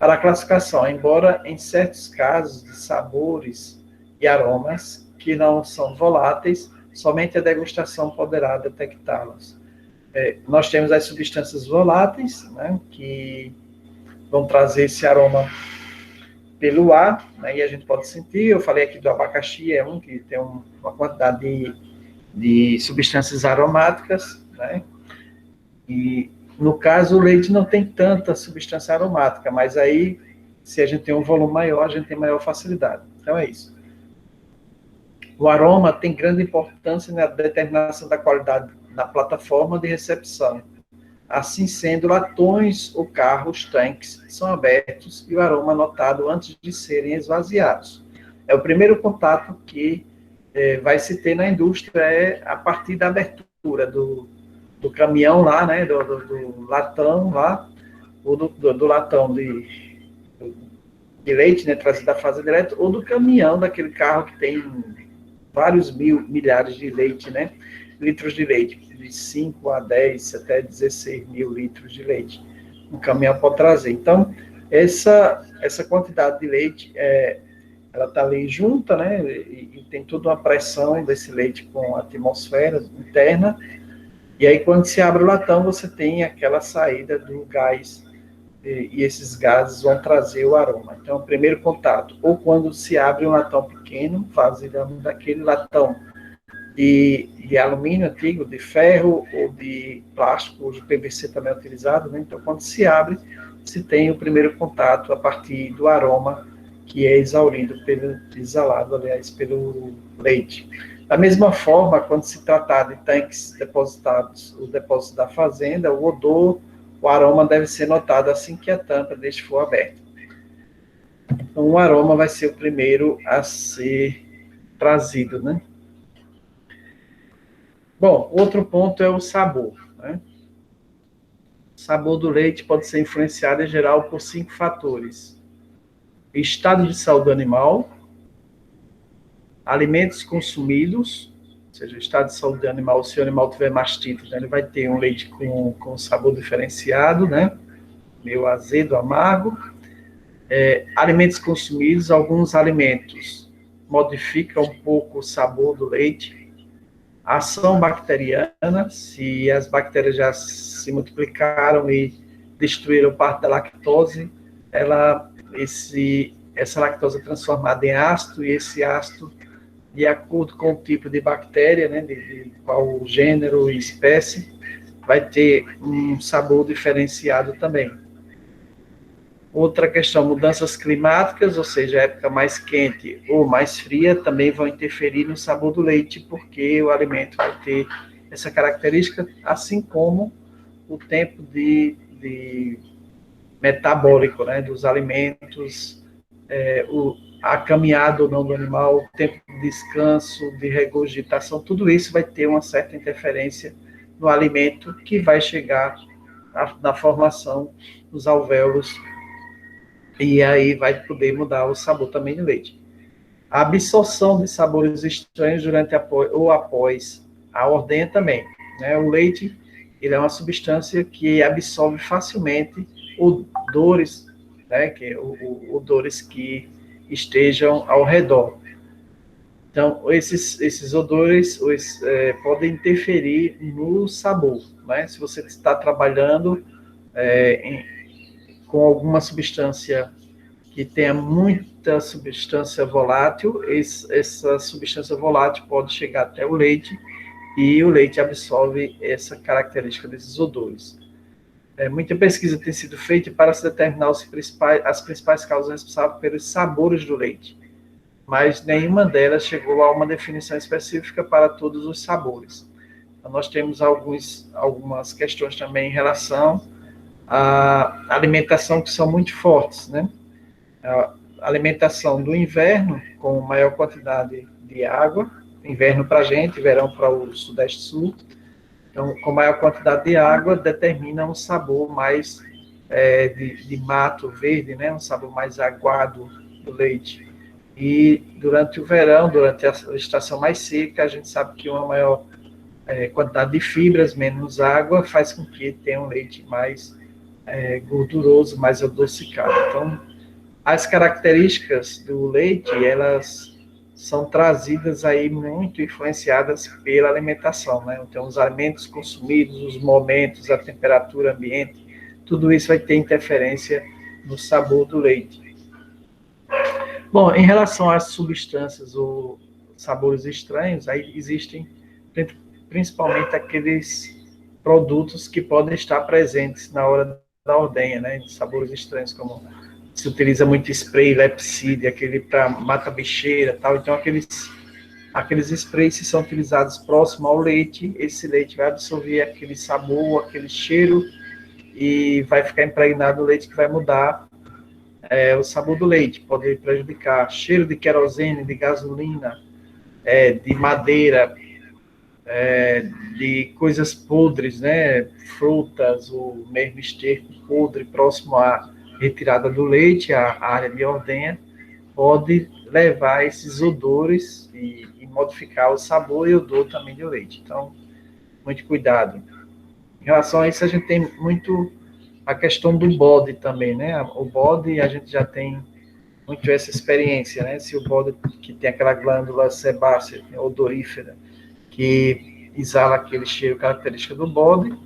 para a classificação, embora em certos casos de sabores e aromas que não são voláteis, somente a degustação poderá detectá-las. Nós temos as substâncias voláteis, né, que vão trazer esse aroma pelo ar, né, e a gente pode sentir. Eu falei aqui do abacaxi, é um que tem uma quantidade de substâncias aromáticas, né, e no caso o leite não tem tanta substância aromática, mas aí, se a gente tem um volume maior, a gente tem maior facilidade. Então é isso. O aroma tem grande importância na determinação da qualidade da plataforma de recepção. Assim sendo, latões ou carros, tanques, são abertos e o aroma notado antes de serem esvaziados. É o primeiro contato que vai se ter na indústria, a partir da abertura do caminhão lá, né, do latão lá, ou do latão de leite, né, trazido da fazenda direto, ou do caminhão daquele carro que tem vários milhares de leite, né, litros de leite, de 5 a 10, até 16 mil litros de leite. Um caminhão pode trazer. Então, essa quantidade de leite, ela está ali junta, né, e tem toda uma pressão desse leite com a atmosfera interna, e aí quando se abre o latão, você tem aquela saída do gás, e esses gases vão trazer o aroma. Então, o primeiro contato, ou quando se abre um latão pequeno, vasilhame daquele latão de alumínio antigo, de ferro ou de plástico, ou de PVC também é utilizado, né? Então, quando se abre, se tem o primeiro contato a partir do aroma que é exalado, aliás, pelo leite. Da mesma forma, quando se tratar de tanques depositados, o depósito da fazenda, o odor o aroma deve ser notado assim que a tampa deste for aberta. Então, o aroma vai ser o primeiro a ser trazido, né? Bom, outro ponto é o sabor, né? O sabor do leite pode ser influenciado, em geral, por 5 fatores: estado de saúde do animal, alimentos consumidos, ou seja, o estado de saúde do animal. Se o animal tiver mastite, né, ele vai ter um leite com sabor diferenciado, né? Meio azedo, amargo. Alimentos consumidos, alguns alimentos modificam um pouco o sabor do leite. Ação bacteriana, se as bactérias já se multiplicaram e destruíram parte da lactose, essa lactose é transformada em ácido, e esse ácido, de acordo com o tipo de bactéria, né, de qual gênero e espécie, vai ter um sabor diferenciado também. Outra questão, mudanças climáticas, ou seja, época mais quente ou mais fria, também vão interferir no sabor do leite, porque o alimento vai ter essa característica, assim como o tempo de metabólico, né, dos alimentos, a caminhada ou não do animal, o tempo de descanso, de regurgitação, tudo isso vai ter uma certa interferência no alimento que vai chegar na formação dos alvéolos, e aí vai poder mudar o sabor também do leite. A absorção de sabores estranhos durante ou após a ordenha também, né? O leite, ele é uma substância que absorve facilmente odores, né? Odores que estejam ao redor. Então, esses odores podem interferir no sabor, né? Se você está trabalhando com alguma substância que tenha muita substância volátil, essa substância volátil pode chegar até o leite, e o leite absorve essa característica desses odores. Muita pesquisa tem sido feita para se determinar as principais causas responsáveis pelos sabores do leite, mas nenhuma delas chegou a uma definição específica para todos os sabores. Então, nós temos algumas questões também em relação à alimentação que são muito fortes, né? A alimentação do inverno, com maior quantidade de água, inverno para a gente, verão para o Sudeste Sul, então, com maior quantidade de água, determina um sabor mais de mato verde, né? Um sabor mais aguado do leite. E durante o verão, durante a estação mais seca, a gente sabe que uma maior quantidade de fibras, menos água, faz com que tenha um leite mais gorduroso, mais adocicado. Então, as características do leite, elas são trazidas aí muito influenciadas pela alimentação, né? Então, os alimentos consumidos, os momentos, a temperatura ambiente, tudo isso vai ter interferência no sabor do leite. Bom, em relação às substâncias ou sabores estranhos, aí existem principalmente aqueles produtos que podem estar presentes na hora da ordenha, né? De sabores estranhos, como se utiliza muito spray, lepside, aquele para mata bicheira, tal. Então, aqueles sprays, se são utilizados próximo ao leite, esse leite vai absorver aquele sabor, aquele cheiro, e vai ficar impregnado no leite, que vai mudar o sabor do leite. Pode prejudicar cheiro de querosene, de gasolina, de madeira, de coisas podres, né? Frutas, ou mesmo esterco podre próximo à retirada do leite, a área de ordenha, pode levar esses odores e modificar o sabor e odor também do leite. Então, muito cuidado. Em relação a isso, a gente tem muito a questão do bode também, né? O bode, a gente já tem muito essa experiência, né? Se o bode que tem aquela glândula sebácea, odorífera, que exala aquele cheiro característico do bode,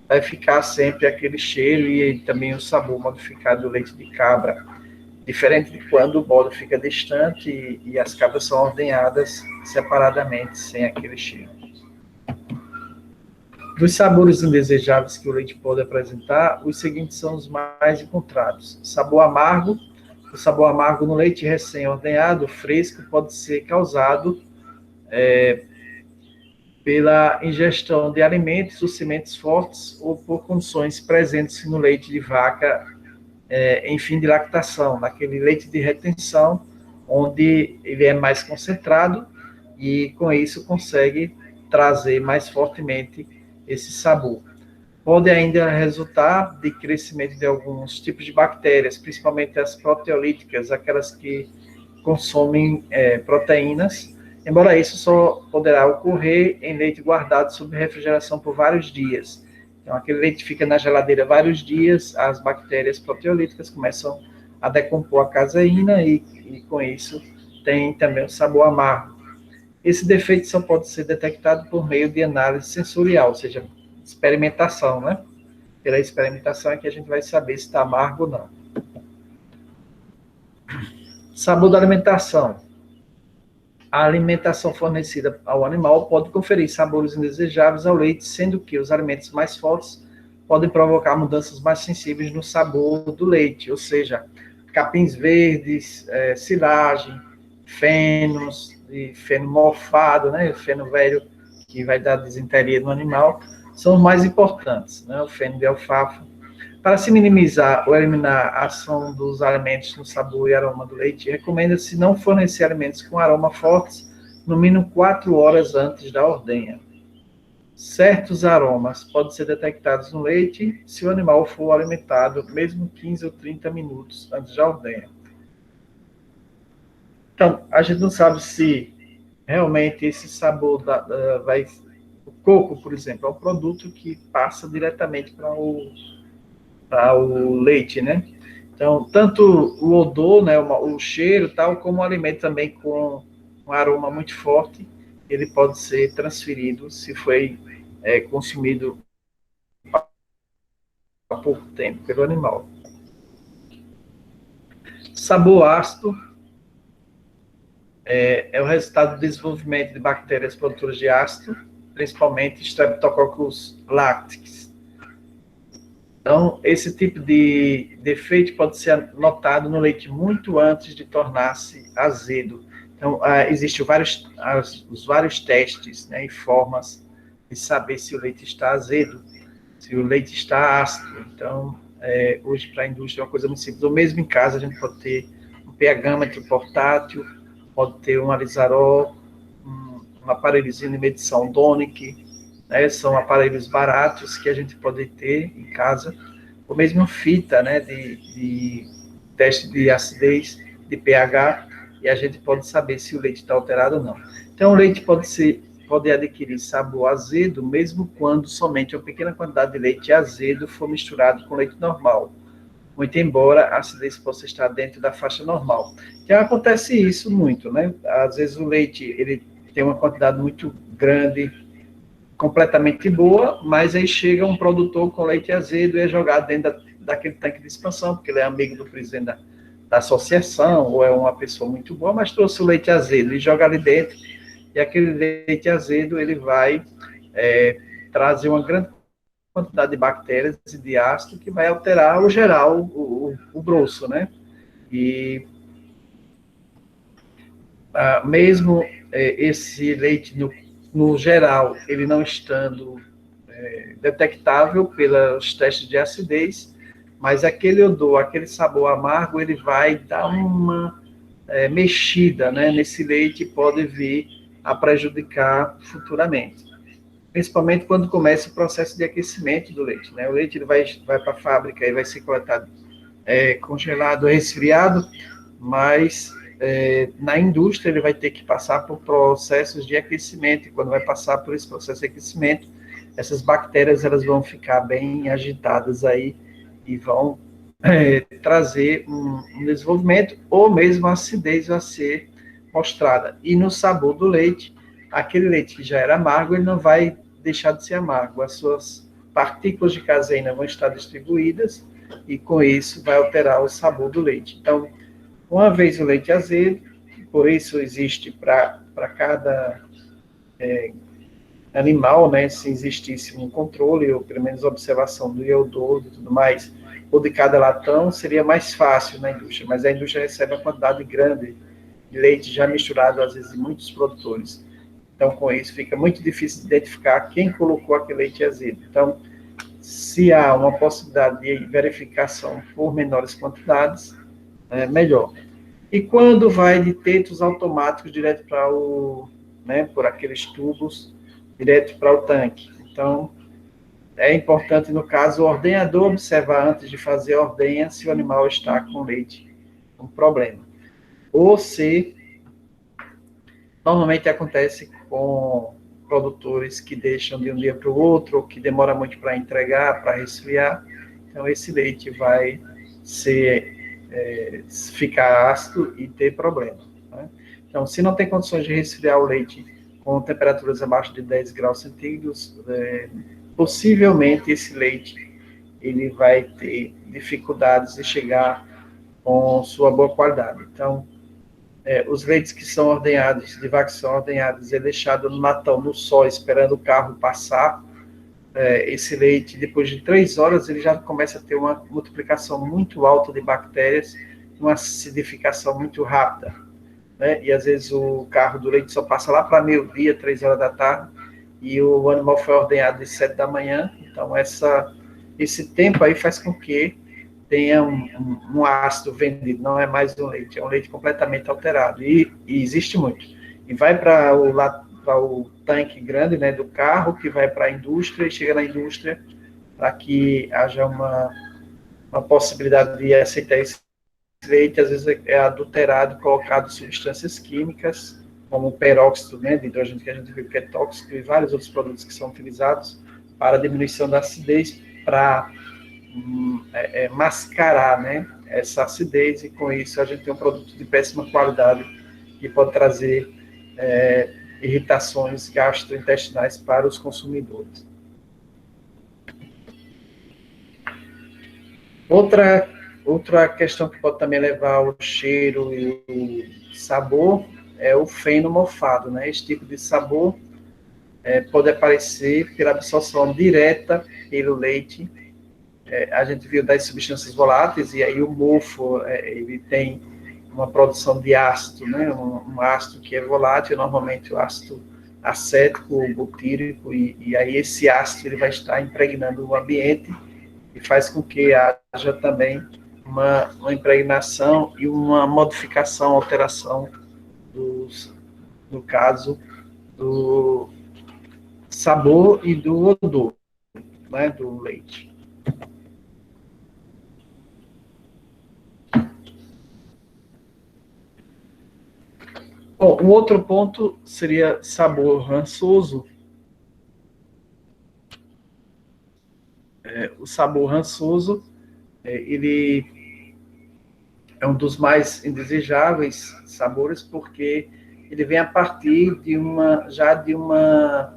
vai ficar sempre aquele cheiro e também o sabor modificado do leite de cabra, diferente de quando o bode fica distante e as cabras são ordenhadas separadamente, sem aquele cheiro. Dos sabores indesejáveis que o leite pode apresentar, os seguintes são os mais encontrados. Sabor amargo. O sabor amargo no leite recém-ordenhado, fresco, pode ser causado pela ingestão de alimentos ou sementes fortes ou por condições presentes no leite de vaca em fim de lactação, naquele leite de retenção, onde ele é mais concentrado e com isso consegue trazer mais fortemente esse sabor. Pode ainda resultar de crescimento de alguns tipos de bactérias, principalmente as proteolíticas, aquelas que consomem proteínas, embora isso só poderá ocorrer em leite guardado sob refrigeração por vários dias. Então, aquele leite fica na geladeira vários dias, as bactérias proteolíticas começam a decompor a caseína e com isso tem também o sabor amargo. Esse defeito só pode ser detectado por meio de análise sensorial, ou seja, experimentação, né? Pela experimentação é que a gente vai saber se está amargo ou não. Sabor da alimentação. A alimentação fornecida ao animal pode conferir sabores indesejáveis ao leite, sendo que os alimentos mais fortes podem provocar mudanças mais sensíveis no sabor do leite, ou seja, capins verdes, silagem, fenos, feno mofado, né, feno velho que vai dar disenteria no animal, são os mais importantes, né, o feno de alfafa. Para se minimizar ou eliminar a ação dos alimentos no sabor e aroma do leite, recomenda-se não fornecer alimentos com aroma fortes no mínimo 4 horas antes da ordenha. Certos aromas podem ser detectados no leite se o animal for alimentado mesmo 15 ou 30 minutos antes da ordenha. Então, a gente não sabe se realmente esse sabor vai... O coco, por exemplo, é um produto que passa diretamente para o leite, né? Então, tanto o odor, né, o cheiro, tal, como o alimento também com um aroma muito forte, ele pode ser transferido se foi consumido há pouco tempo pelo animal. Sabor ácido é o resultado do desenvolvimento de bactérias produtoras de ácido, principalmente Streptococcus lactis. Então, esse tipo de defeito pode ser notado no leite muito antes de tornar-se azedo. Então, existem os vários testes, né, e formas de saber se o leite está azedo, se o leite está ácido. Então, hoje, para a indústria, é uma coisa muito simples. Ou mesmo em casa, a gente pode ter um pH-metro portátil, pode ter um alizarol, um aparelhozinho de medição Donic, né, são aparelhos baratos que a gente pode ter em casa, ou mesmo fita, né, de teste de acidez, de pH, e a gente pode saber se o leite está alterado ou não. Então, o leite pode adquirir sabor azedo, mesmo quando somente uma pequena quantidade de leite azedo for misturado com leite normal, muito embora a acidez possa estar dentro da faixa normal. Então, acontece isso muito, né? Às vezes o leite, ele tem uma quantidade muito grande, completamente boa, mas aí chega um produtor com leite azedo e é jogado dentro daquele tanque de expansão, porque ele é amigo do presidente da associação, ou é uma pessoa muito boa, mas trouxe o leite azedo e joga ali dentro, e aquele leite azedo, ele vai trazer uma grande quantidade de bactérias e de ácido que vai alterar o geral, o grosso, né? E mesmo esse leite no geral, ele não estando detectável pelos testes de acidez, mas aquele odor, aquele sabor amargo, ele vai dar uma mexida, né, nesse leite e pode vir a prejudicar futuramente. Principalmente quando começa o processo de aquecimento do leite, né? O leite ele vai para a fábrica e vai ser coletado congelado, resfriado, mas na indústria ele vai ter que passar por processos de aquecimento, e quando vai passar por esse processo de aquecimento, essas bactérias elas vão ficar bem agitadas aí e vão trazer um desenvolvimento ou mesmo a acidez a ser mostrada. E no sabor do leite, aquele leite que já era amargo, ele não vai deixar de ser amargo, as suas partículas de caseína vão estar distribuídas e com isso vai alterar o sabor do leite. Então, uma vez o leite azedo, por isso existe para cada animal, né, se existisse um controle, ou pelo menos observação do iodoso e tudo mais, ou de cada latão, seria mais fácil na indústria, mas a indústria recebe uma quantidade grande de leite já misturado, às vezes, em muitos produtores. Então, com isso, fica muito difícil de identificar quem colocou aquele leite azedo. Então, se há uma possibilidade de verificação por menores quantidades, melhor. E quando vai de tetos automáticos direto para o, né, por aqueles tubos, direto para o tanque. Então, é importante, no caso, o ordenhador observar antes de fazer a ordenha se o animal está com leite com problema. Ou se, normalmente acontece com produtores que deixam de um dia para o outro, ou que demora muito para entregar, para resfriar. Então, esse leite vai ficar ácido e ter problema. Né? Então, se não tem condições de resfriar o leite com temperaturas abaixo de 10 graus centígrados, possivelmente esse leite ele vai ter dificuldades de chegar com sua boa qualidade. Então, os leites que são ordenhados, de vacas que são ordenhadas, é deixado no Natal, no sol, esperando o carro passar. Esse leite, depois de 3 horas, ele já começa a ter uma multiplicação muito alta de bactérias, uma acidificação muito rápida. Né? E às vezes o carro do leite só passa lá para meio-dia, 3 horas da tarde, e o animal foi ordenhado de 7 da manhã. Então, esse tempo aí faz com que tenha um ácido vendido, não é mais um leite, é um leite completamente alterado, e existe muito. E vai para o tanque grande, né, do carro, que vai para a indústria, e chega na indústria para que haja uma possibilidade de aceitar esse leite, às vezes é adulterado, colocado substâncias químicas, como o peróxido, né, de hidrogênio, que a gente viu que é tóxico, e vários outros produtos que são utilizados para diminuição da acidez, para mascarar, né, essa acidez, e com isso a gente tem um produto de péssima qualidade que pode trazer irritações gastrointestinais para os consumidores. Outra questão que pode também levar ao cheiro e o sabor é o feno mofado, né? Esse tipo de sabor pode aparecer pela absorção direta pelo leite. A gente viu das substâncias voláteis, e aí o mofo, ele tem uma produção de ácido, né? Um ácido que é volátil, normalmente o ácido acético ou butírico, e aí esse ácido ele vai estar impregnando o ambiente e faz com que haja também uma impregnação e uma modificação, alteração no caso, do sabor e do odor, né, do leite. Bom, um outro ponto seria sabor rançoso. O sabor rançoso, ele é um dos mais indesejáveis sabores, porque ele vem a partir de uma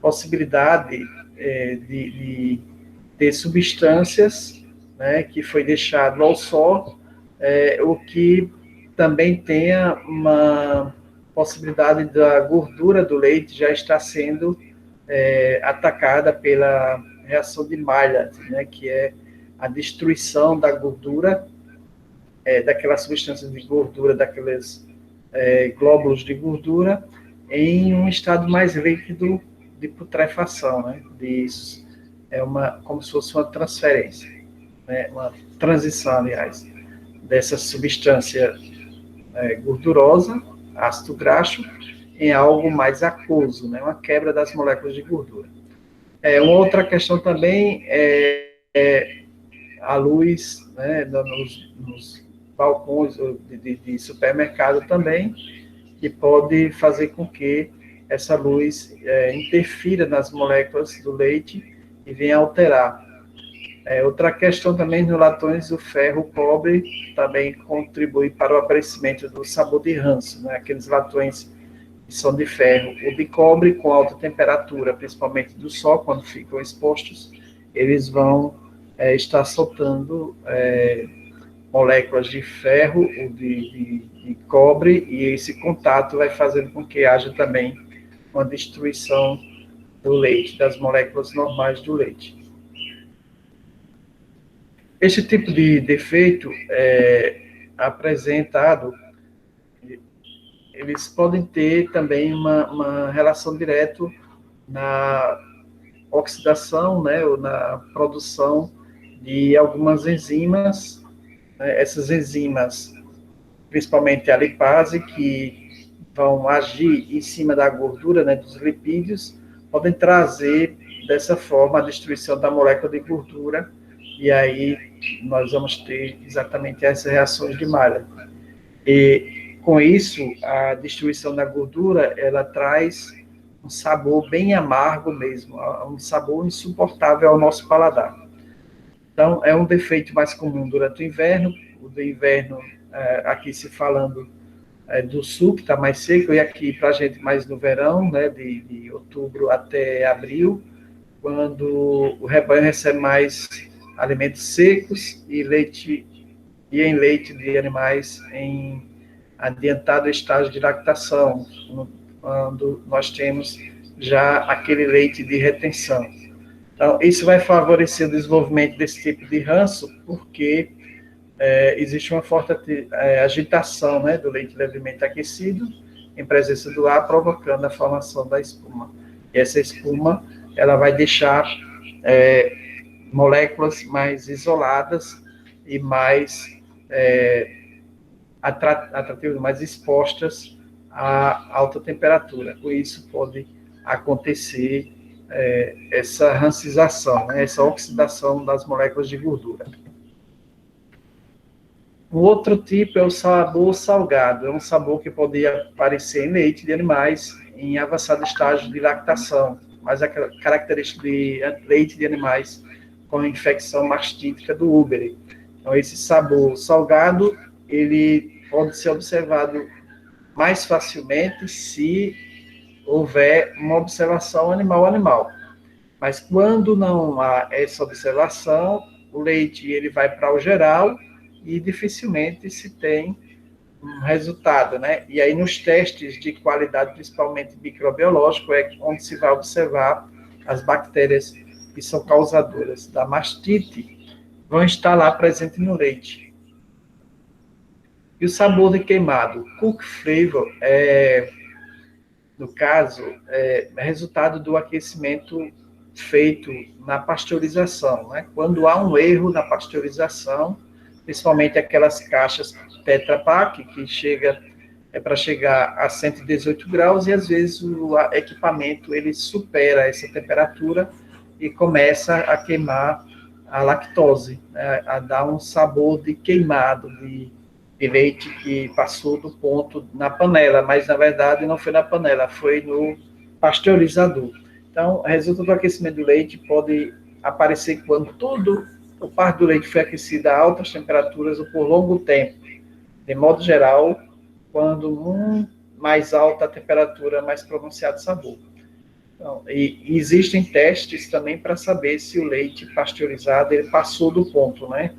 possibilidade de ter substâncias, né, que foi deixado ao sol, o que também tenha uma possibilidade da gordura do leite já estar sendo atacada pela reação de Maillard, né, que é a destruição da gordura, daquelas substâncias de gordura, daqueles glóbulos de gordura, em um estado mais líquido de putrefação, né? Como se fosse uma transferência, né? Uma transição, aliás, dessa substância gordurosa, ácido graxo, em algo mais aquoso, né? Uma quebra das moléculas de gordura. Uma outra questão também é a luz, né, nos balcões de supermercado também, que pode fazer com que essa luz interfira nas moléculas do leite e venha alterar. Outra questão também nos latões, o ferro, o cobre, também contribui para o aparecimento do sabor de ranço, né? Aqueles latões que são de ferro ou de cobre com alta temperatura, principalmente do sol, quando ficam expostos, eles vão estar soltando moléculas de ferro ou de cobre, e esse contato vai fazendo com que haja também uma destruição do leite, das moléculas normais do leite. Esse tipo de defeito é apresentado eles podem ter também uma relação direta na oxidação, né, ou na produção de algumas enzimas, né, essas enzimas, principalmente a lipase, que vão agir em cima da gordura, né, dos lipídios, podem trazer, dessa forma, a destruição da molécula de gordura, e aí nós vamos ter exatamente essas reações de Maillard. E, com isso, a destruição da gordura, ela traz um sabor bem amargo mesmo, um sabor insuportável ao nosso paladar. Então, é um defeito mais comum durante o inverno, o do inverno, aqui se falando do sul, que está mais seco, e aqui para a gente mais no verão, né, de outubro até abril, quando o rebanho recebe mais alimentos secos e leite, e em leite de animais em adiantado estágio de lactação, quando nós temos já aquele leite de retenção. Então, isso vai favorecer o desenvolvimento desse tipo de ranço, porque existe uma forte agitação, né, do leite levemente aquecido, em presença do ar, provocando a formação da espuma. E essa espuma, ela vai deixar moléculas mais isoladas e mais atrativas, mais expostas a alta temperatura. Por isso pode acontecer essa rancização, né, essa oxidação das moléculas de gordura. O outro tipo é o sabor salgado. É um sabor que pode aparecer em leite de animais em avançado estágio de lactação, mas é característica de leite de animais com infecção mastítica do úbere. Então, esse sabor salgado, ele pode ser observado mais facilmente se houver uma observação animal-animal. Mas quando não há essa observação, o leite ele vai para o geral e dificilmente se tem um resultado, né? E aí nos testes de qualidade, principalmente microbiológico, é onde se vai observar as bactérias que são causadoras da mastite, vão estar lá presentes no leite. E o sabor de queimado, cook flavor, no caso, é resultado do aquecimento feito na pasteurização, né? Quando há um erro na pasteurização, principalmente aquelas caixas Tetra Pak, que para chegar a 118 graus, e às vezes o equipamento ele supera essa temperatura e começa a queimar a lactose, né? A dar um sabor de queimado, de leite que passou do ponto na panela, mas na verdade não foi na panela, foi no pasteurizador. Então, resultado do aquecimento do leite pode aparecer quando todo o parto do leite foi aquecido a altas temperaturas ou por longo tempo. De modo geral, quando mais alta a temperatura, mais pronunciado o sabor. Então, e existem testes também para saber se o leite pasteurizado ele passou do ponto, né?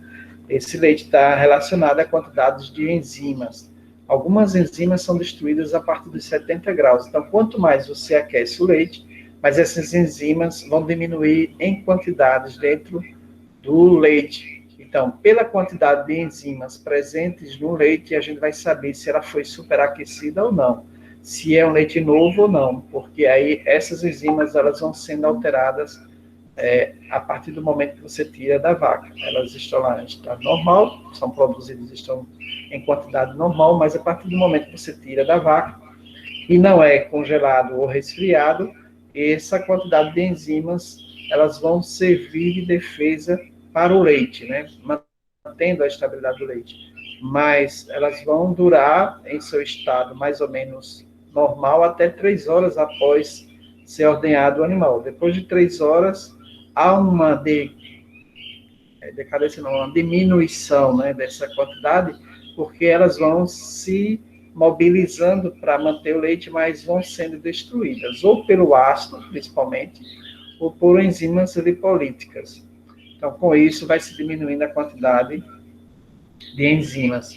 Esse leite está relacionado a quantidades de enzimas. Algumas enzimas são destruídas a partir dos 70 graus. Então, quanto mais você aquece o leite, mais essas enzimas vão diminuir em quantidades dentro do leite. Então, pela quantidade de enzimas presentes no leite, a gente vai saber se ela foi superaquecida ou não. Se é um leite novo ou não, porque aí essas enzimas elas vão sendo alteradas a partir do momento que você tira da vaca. Elas estão lá em estado normal, são produzidas, estão em quantidade normal, mas a partir do momento que você tira da vaca, e não é congelado ou resfriado, essa quantidade de enzimas, elas vão servir de defesa para o leite, né? Mantendo a estabilidade do leite. Mas elas vão durar em seu estado mais ou menos normal até 3 horas após ser ordenhado o animal. Depois de 3 horas, há uma decadência, não, uma diminuição, né, dessa quantidade, porque elas vão se mobilizando para manter o leite, mas vão sendo destruídas, ou pelo ácido, principalmente, ou por enzimas lipolíticas. Então, com isso, vai se diminuindo a quantidade de enzimas.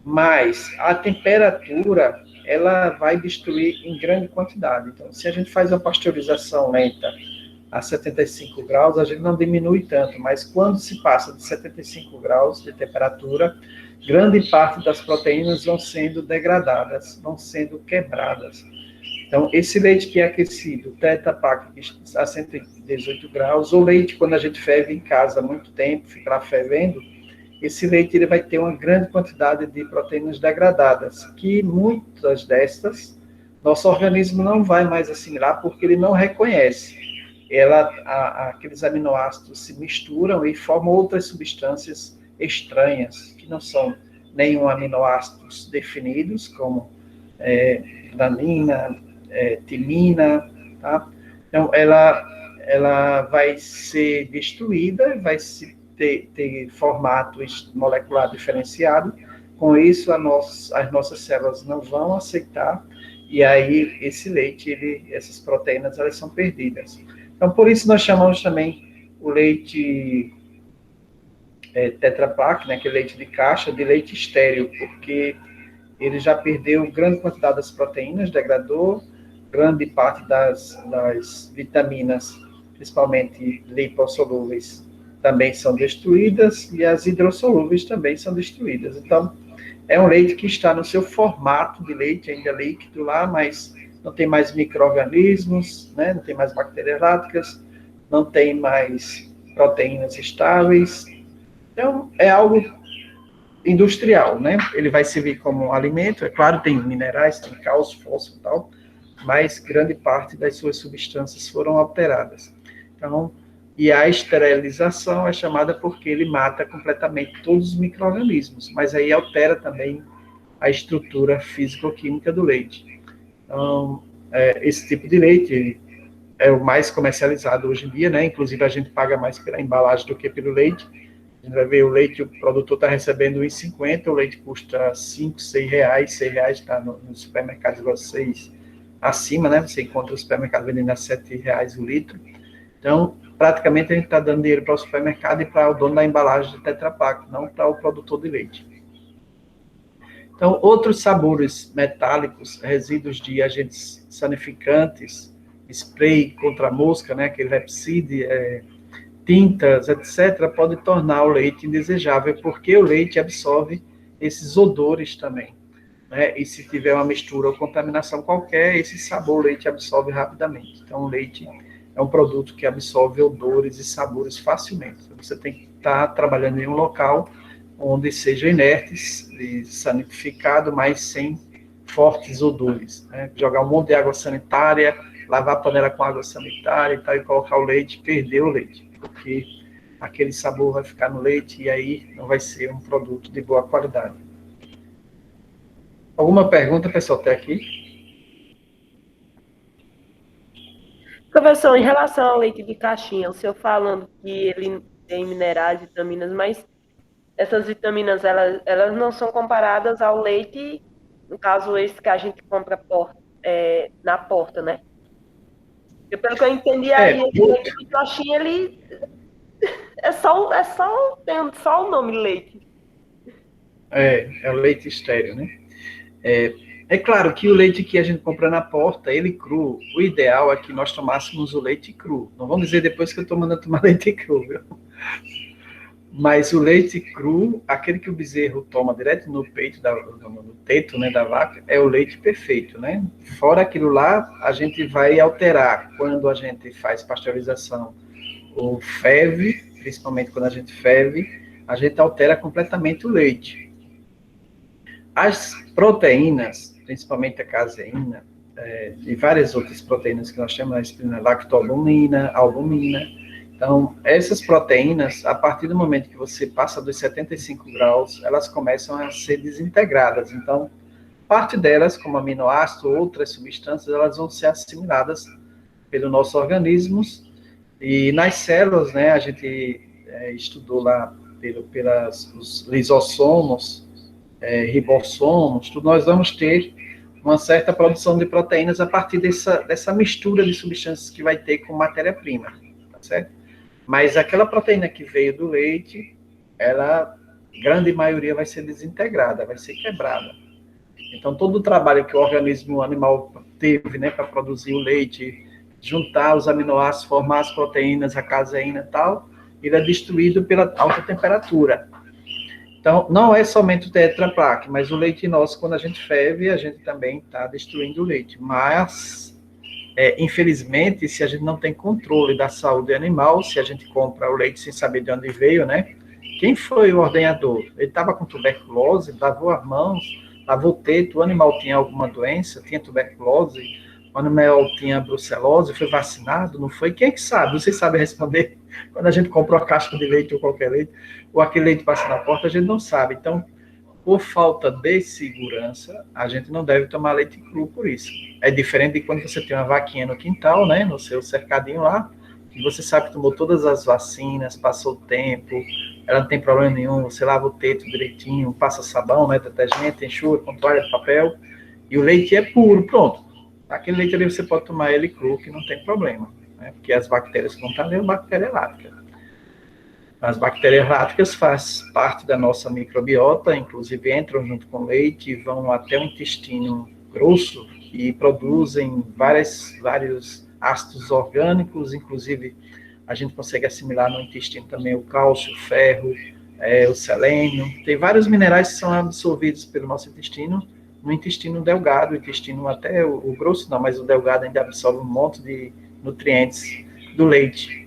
Mas a temperatura, ela vai destruir em grande quantidade. Então, se a gente faz uma pasteurização lenta a 75 graus, a gente não diminui tanto, mas quando se passa de 75 graus de temperatura, grande parte das proteínas vão sendo degradadas, vão sendo quebradas. Então, esse leite que é aquecido, Tetra Pak, a 118 graus, ou leite quando a gente ferve em casa há muito tempo, fica lá fervendo, esse leite ele vai ter uma grande quantidade de proteínas degradadas, que muitas destas, nosso organismo não vai mais assimilar porque ele não reconhece. Aqueles aminoácidos se misturam e formam outras substâncias estranhas, que não são nenhum aminoácidos definidos, como alanina, timina, tá? Então, ela vai ser destruída, vai se ter formato molecular diferenciado. Com isso, as nossas células não vão aceitar, e aí esse leite, essas proteínas, elas são perdidas. Então, por isso nós chamamos também o leite Tetra Pak, né, que é leite de caixa, de leite estéril, porque ele já perdeu grande quantidade das proteínas, degradou, grande parte das vitaminas, principalmente lipossolúveis, também são destruídas, e as hidrossolúveis também são destruídas. Então, é um leite que está no seu formato de leite, ainda líquido lá, mas não tem mais micro-organismos, né? Não tem mais bactérias láticas, não tem mais proteínas estáveis. Então, é algo industrial, né? Ele vai servir como alimento, é claro, tem minerais, tem cálcio, fósforo e tal, mas grande parte das suas substâncias foram alteradas. Então, e a esterilização é chamada porque ele mata completamente todos os micro-organismos, mas aí altera também a estrutura físico-química do leite. Então, esse tipo de leite é o mais comercializado hoje em dia, né? Inclusive, a gente paga mais pela embalagem do que pelo leite. A gente vai ver o leite, o produtor está recebendo R$1,50, o leite custa R$5, R$6, R$6 está no supermercado de vocês acima, né? Você encontra o supermercado vendendo a R$7 o litro. Então, praticamente a gente está dando dinheiro para o supermercado e para o dono da embalagem de Tetra Pak, não para o produtor de leite. Então, outros sabores metálicos, resíduos de agentes sanificantes, spray contra mosca, né? Aquele Repside, tintas, etc., pode tornar o leite indesejável, porque o leite absorve esses odores também, né? E se tiver uma mistura ou contaminação qualquer, esse sabor o leite absorve rapidamente. Então, o leite é um produto que absorve odores e sabores facilmente. Você tem que estar trabalhando em um local onde seja inerte e sanificado, mas sem fortes odores, né? Jogar um monte de água sanitária, lavar a panela com água sanitária e tal, e colocar o leite, perder o leite, porque aquele sabor vai ficar no leite e aí não vai ser um produto de boa qualidade. Alguma pergunta, pessoal, até aqui? Professor, em relação ao leite de caixinha, o senhor falando que ele tem minerais, vitaminas, mas essas vitaminas, elas não são comparadas ao leite, no caso esse que a gente compra na porta, né? Porque, pelo que eu entendi, aí, esse leite de caixinha, ele tem só o nome leite. É o leite estéril, né? É claro que o leite que a gente compra na porta, ele cru, o ideal é que nós tomássemos o leite cru. Não vamos dizer depois que eu estou mandando tomar leite cru, viu? Mas o leite cru, aquele que o bezerro toma direto no peito, no teto, né, da vaca, é o leite perfeito, né? Fora aquilo lá, a gente vai alterar quando a gente faz pasteurização ou ferve, principalmente quando a gente ferve, a gente altera completamente o leite. As proteínas, principalmente a caseína, e várias outras proteínas que nós chamamos de lactoalbumina, albumina. Então, essas proteínas, a partir do momento que você passa dos 75 graus, elas começam a ser desintegradas. Então, parte delas, como aminoácidos ou outras substâncias, elas vão ser assimiladas pelo nosso organismo. E nas células, né, a gente estudou lá pelos lisossomos, ribossomos, tudo, nós vamos ter uma certa produção de proteínas a partir dessa mistura de substâncias que vai ter com matéria-prima, tá certo? Mas aquela proteína que veio do leite, ela, grande maioria, vai ser desintegrada, vai ser quebrada. Então, todo o trabalho que o organismo animal teve, né, para produzir o leite, juntar os aminoácidos, formar as proteínas, a caseína e tal, ele é destruído pela alta temperatura. Então, não é somente o Tetra Pak, mas o leite nosso, quando a gente ferve, a gente também está destruindo o leite. Mas, infelizmente, se a gente não tem controle da saúde animal, se a gente compra o leite sem saber de onde veio, né? Quem foi o ordenhador? Ele estava com tuberculose, lavou as mãos, lavou o teto, o animal tinha alguma doença, tinha tuberculose, o animal tinha brucelose, foi vacinado, não foi? Quem é que sabe? Vocês sabem responder? Quando a gente compra uma caixa de leite ou qualquer leite, ou aquele leite passa na porta, a gente não sabe. Então, por falta de segurança, a gente não deve tomar leite cru por isso. É diferente de quando você tem uma vaquinha no quintal, né, no seu cercadinho lá, que você sabe que tomou todas as vacinas, passou o tempo, ela não tem problema nenhum, você lava o teto direitinho, passa sabão, né, detergente, enxuga com toalha de papel, e o leite é puro, pronto. Aquele leite ali você pode tomar ele cru, que não tem problema, né, porque as bactérias que vão estar ali é bactéria lática. As bactérias láticas fazem parte da nossa microbiota, inclusive entram junto com o leite, vão até o intestino grosso e produzem vários ácidos orgânicos, inclusive a gente consegue assimilar no intestino também o cálcio, o ferro, o selênio. Tem vários minerais que são absorvidos pelo nosso intestino, no intestino delgado, o intestino até o grosso não, mas o delgado ainda absorve um monte de nutrientes do leite.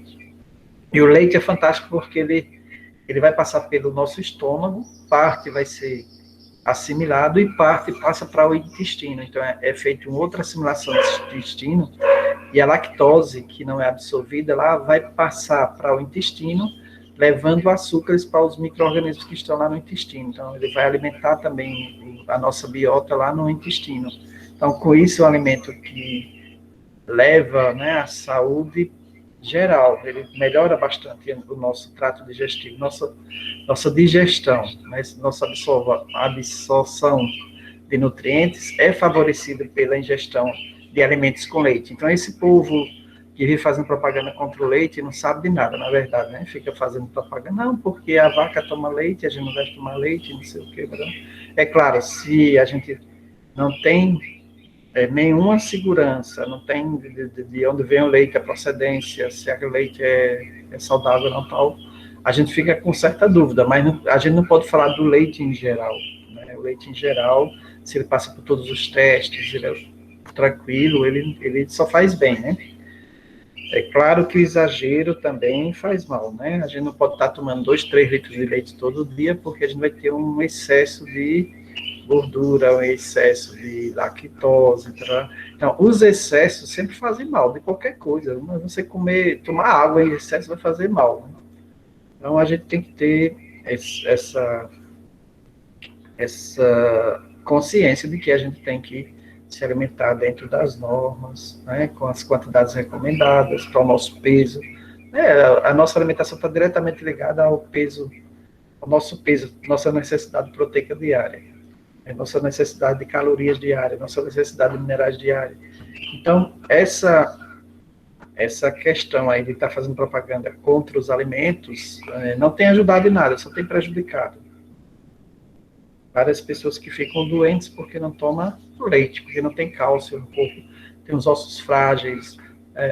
E o leite é fantástico porque ele vai passar pelo nosso estômago, parte vai ser assimilado e parte passa para o intestino. Então, é feita uma outra assimilação do intestino e a lactose, que não é absorvida lá, vai passar para o intestino, levando açúcares para os micro-organismos que estão lá no intestino. Então, ele vai alimentar também a nossa biota lá no intestino. Então, com isso, é um alimento que leva, né, a saúde geral, ele melhora bastante o nosso trato digestivo, nossa digestão, né? Nossa absorção de nutrientes é favorecida pela ingestão de alimentos com leite. Então, esse povo que vive fazendo propaganda contra o leite não sabe de nada, na verdade, né? Fica fazendo propaganda, não, porque a vaca toma leite, a gente não deve tomar leite, não sei o quê. É claro, se a gente não tem nenhuma segurança, não tem de onde vem o leite, a procedência, se aquele leite é saudável ou não tal, a gente fica com certa dúvida, mas a gente não pode falar do leite em geral, né? O leite em geral, se ele passa por todos os testes, ele é tranquilo, ele só faz bem, né? É claro que o exagero também faz mal, né? A gente não pode estar tomando 2, 3 litros de leite todo dia, porque a gente vai ter um excesso de gordura, um excesso de lactose, tá? Então, os excessos sempre fazem mal, de qualquer coisa. Mas você tomar água em excesso vai fazer mal, né? Então, a gente tem que ter essa consciência de que a gente tem que se alimentar dentro das normas, né, com as quantidades recomendadas para o nosso peso. A nossa alimentação está diretamente ligada ao peso, ao nosso peso, nossa necessidade proteica diária, nossa necessidade de calorias diárias, nossa necessidade de minerais diários. Então, essa questão aí de estar fazendo propaganda contra os alimentos não tem ajudado em nada, só tem prejudicado. Várias pessoas que ficam doentes porque não tomam leite, porque não tem cálcio no corpo, tem os ossos frágeis,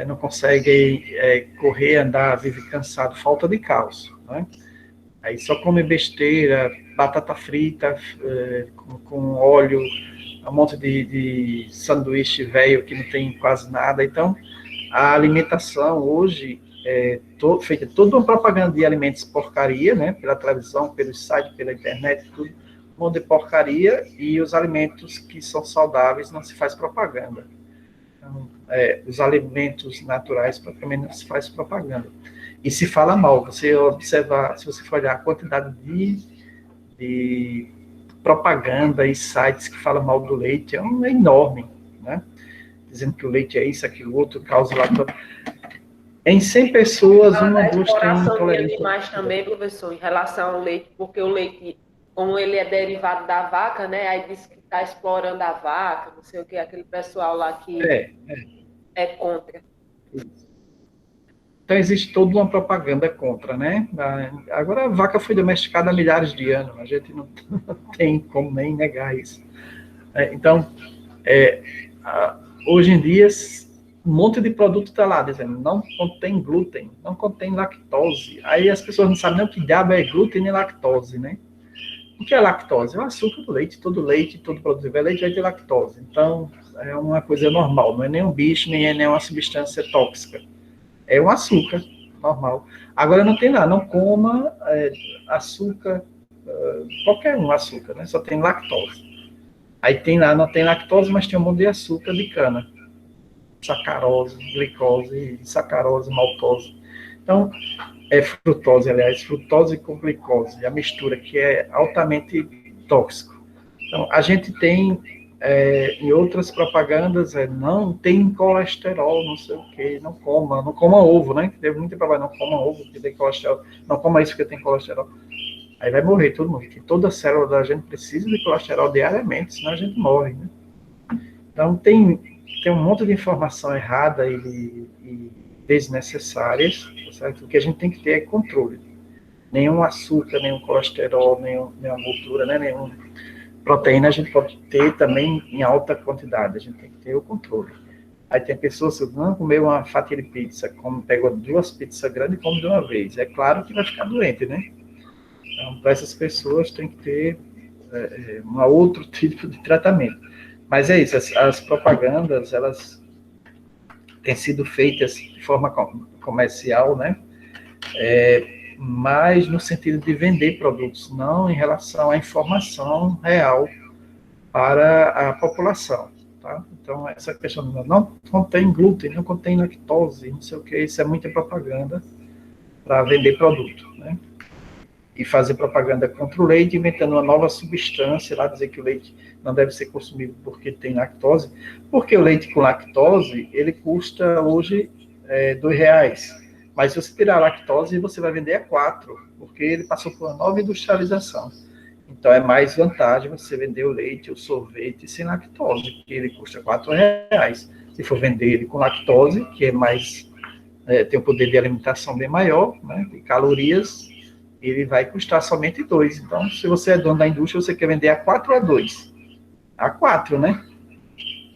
não conseguem correr, andar, vive cansado, falta de cálcio, né? Aí só come besteira, batata frita com óleo, um monte de sanduíche velho que não tem quase nada. Então, a alimentação hoje feita toda uma propaganda de alimentos porcaria, né? Pela televisão, pelo site, pela internet, tudo. Um monte de porcaria, e os alimentos que são saudáveis não se faz propaganda. Então, os alimentos naturais praticamente não se faz propaganda. E se fala mal, você observar, se você for olhar a quantidade de propaganda e sites que falam mal do leite, é enorme, né? Dizendo que o leite é isso, aquilo, outro, causa lactose. Em 100 pessoas, uma ou duas tem intolerância. Mas também, professor, em relação ao leite, porque o leite, como ele é derivado da vaca, né? Aí diz que está explorando a vaca, não sei o que, aquele pessoal lá que é contra. Então, existe toda uma propaganda contra, né? Agora, a vaca foi domesticada há milhares de anos, a gente não tem como nem negar isso. Então, hoje em dia, um monte de produto está lá, dizendo, não contém glúten, não contém lactose. Aí as pessoas não sabem nem o que diabo é glúten nem lactose, né? O que é lactose? É o açúcar do leite, todo produto de leite vai ter lactose. Então, é uma coisa normal, não é nem um bicho, nem é nenhuma substância tóxica. É um açúcar normal. Agora não tem lá, não coma açúcar, qualquer um açúcar, né? Só tem lactose. Aí tem lá, não tem lactose, mas tem um monte de açúcar de cana. Sacarose, glicose, sacarose, maltose. Então, frutose, aliás, frutose com glicose, a mistura que é altamente tóxico. Então, a gente tem, em outras propagandas, não tem colesterol, não sei o quê, não coma ovo, né? Teve muita propaganda, não coma ovo, porque tem colesterol, não coma isso porque tem colesterol. Aí vai morrer todo mundo, porque toda célula da gente precisa de colesterol diariamente, senão a gente morre, né? Então, tem um monte de informação errada e desnecessárias, certo? O que a gente tem que ter é controle. Nenhum açúcar, nenhum colesterol, nenhuma gordura, né? Nenhuma proteína a gente pode ter também em alta quantidade, a gente tem que ter o controle. Aí tem pessoas que não comeu uma fatia de pizza, pegou 2 pizzas grandes e come de uma vez. É claro que vai ficar doente, né? Então, para essas pessoas tem que ter um outro tipo de tratamento. Mas é isso, as propagandas, elas têm sido feitas de forma comercial, né? Mas no sentido de vender produtos, não em relação à informação real para a população, tá? Então, essa questão não contém glúten, não contém lactose, não sei o que, isso é muita propaganda para vender produto, né? E fazer propaganda contra o leite, inventando uma nova substância, lá dizer que o leite não deve ser consumido porque tem lactose, porque o leite com lactose, ele custa hoje R$2, mas se você tirar a lactose, você vai vender a 4, porque ele passou por uma nova industrialização. Então, é mais vantagem você vender o leite, o sorvete, sem lactose, porque ele custa R$4. Se for vender ele com lactose, que é mais, tem um poder de alimentação bem maior, né, de calorias, ele vai custar somente 2. Então, se você é dono da indústria, você quer vender a 4 ou a 2? A 4, né?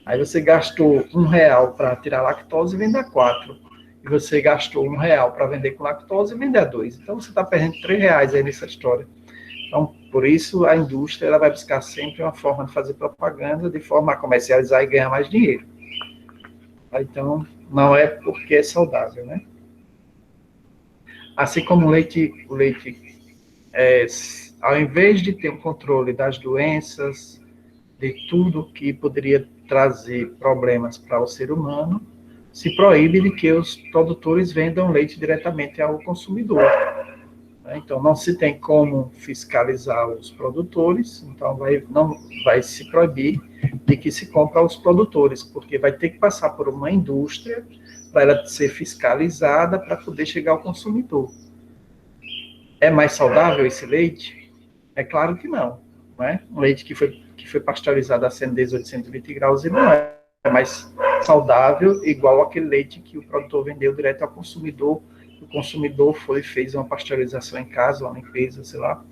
Aí você gastou R$1 para tirar a lactose e vende a 4. E você gastou R$1 para vender com lactose e vende a 2. Então, você está perdendo R$3 aí nessa história. Então, por isso, a indústria ela vai buscar sempre uma forma de fazer propaganda, de forma a comercializar e ganhar mais dinheiro. Então, não é porque é saudável, né? Assim como o leite ao invés de ter um controle das doenças, de tudo que poderia trazer problemas para o ser humano, se proíbe de que os produtores vendam leite diretamente ao consumidor. Então, não se tem como fiscalizar os produtores, então não vai se proibir de que se compre aos produtores, porque vai ter que passar por uma indústria para ela ser fiscalizada para poder chegar ao consumidor. É mais saudável esse leite? É claro que não. Um leite que foi pasteurizado a 118, 120 graus, ele não é mais saudável igual aquele leite que o produtor vendeu direto ao consumidor. O consumidor fez uma pasteurização em casa, uma limpeza, sei lá.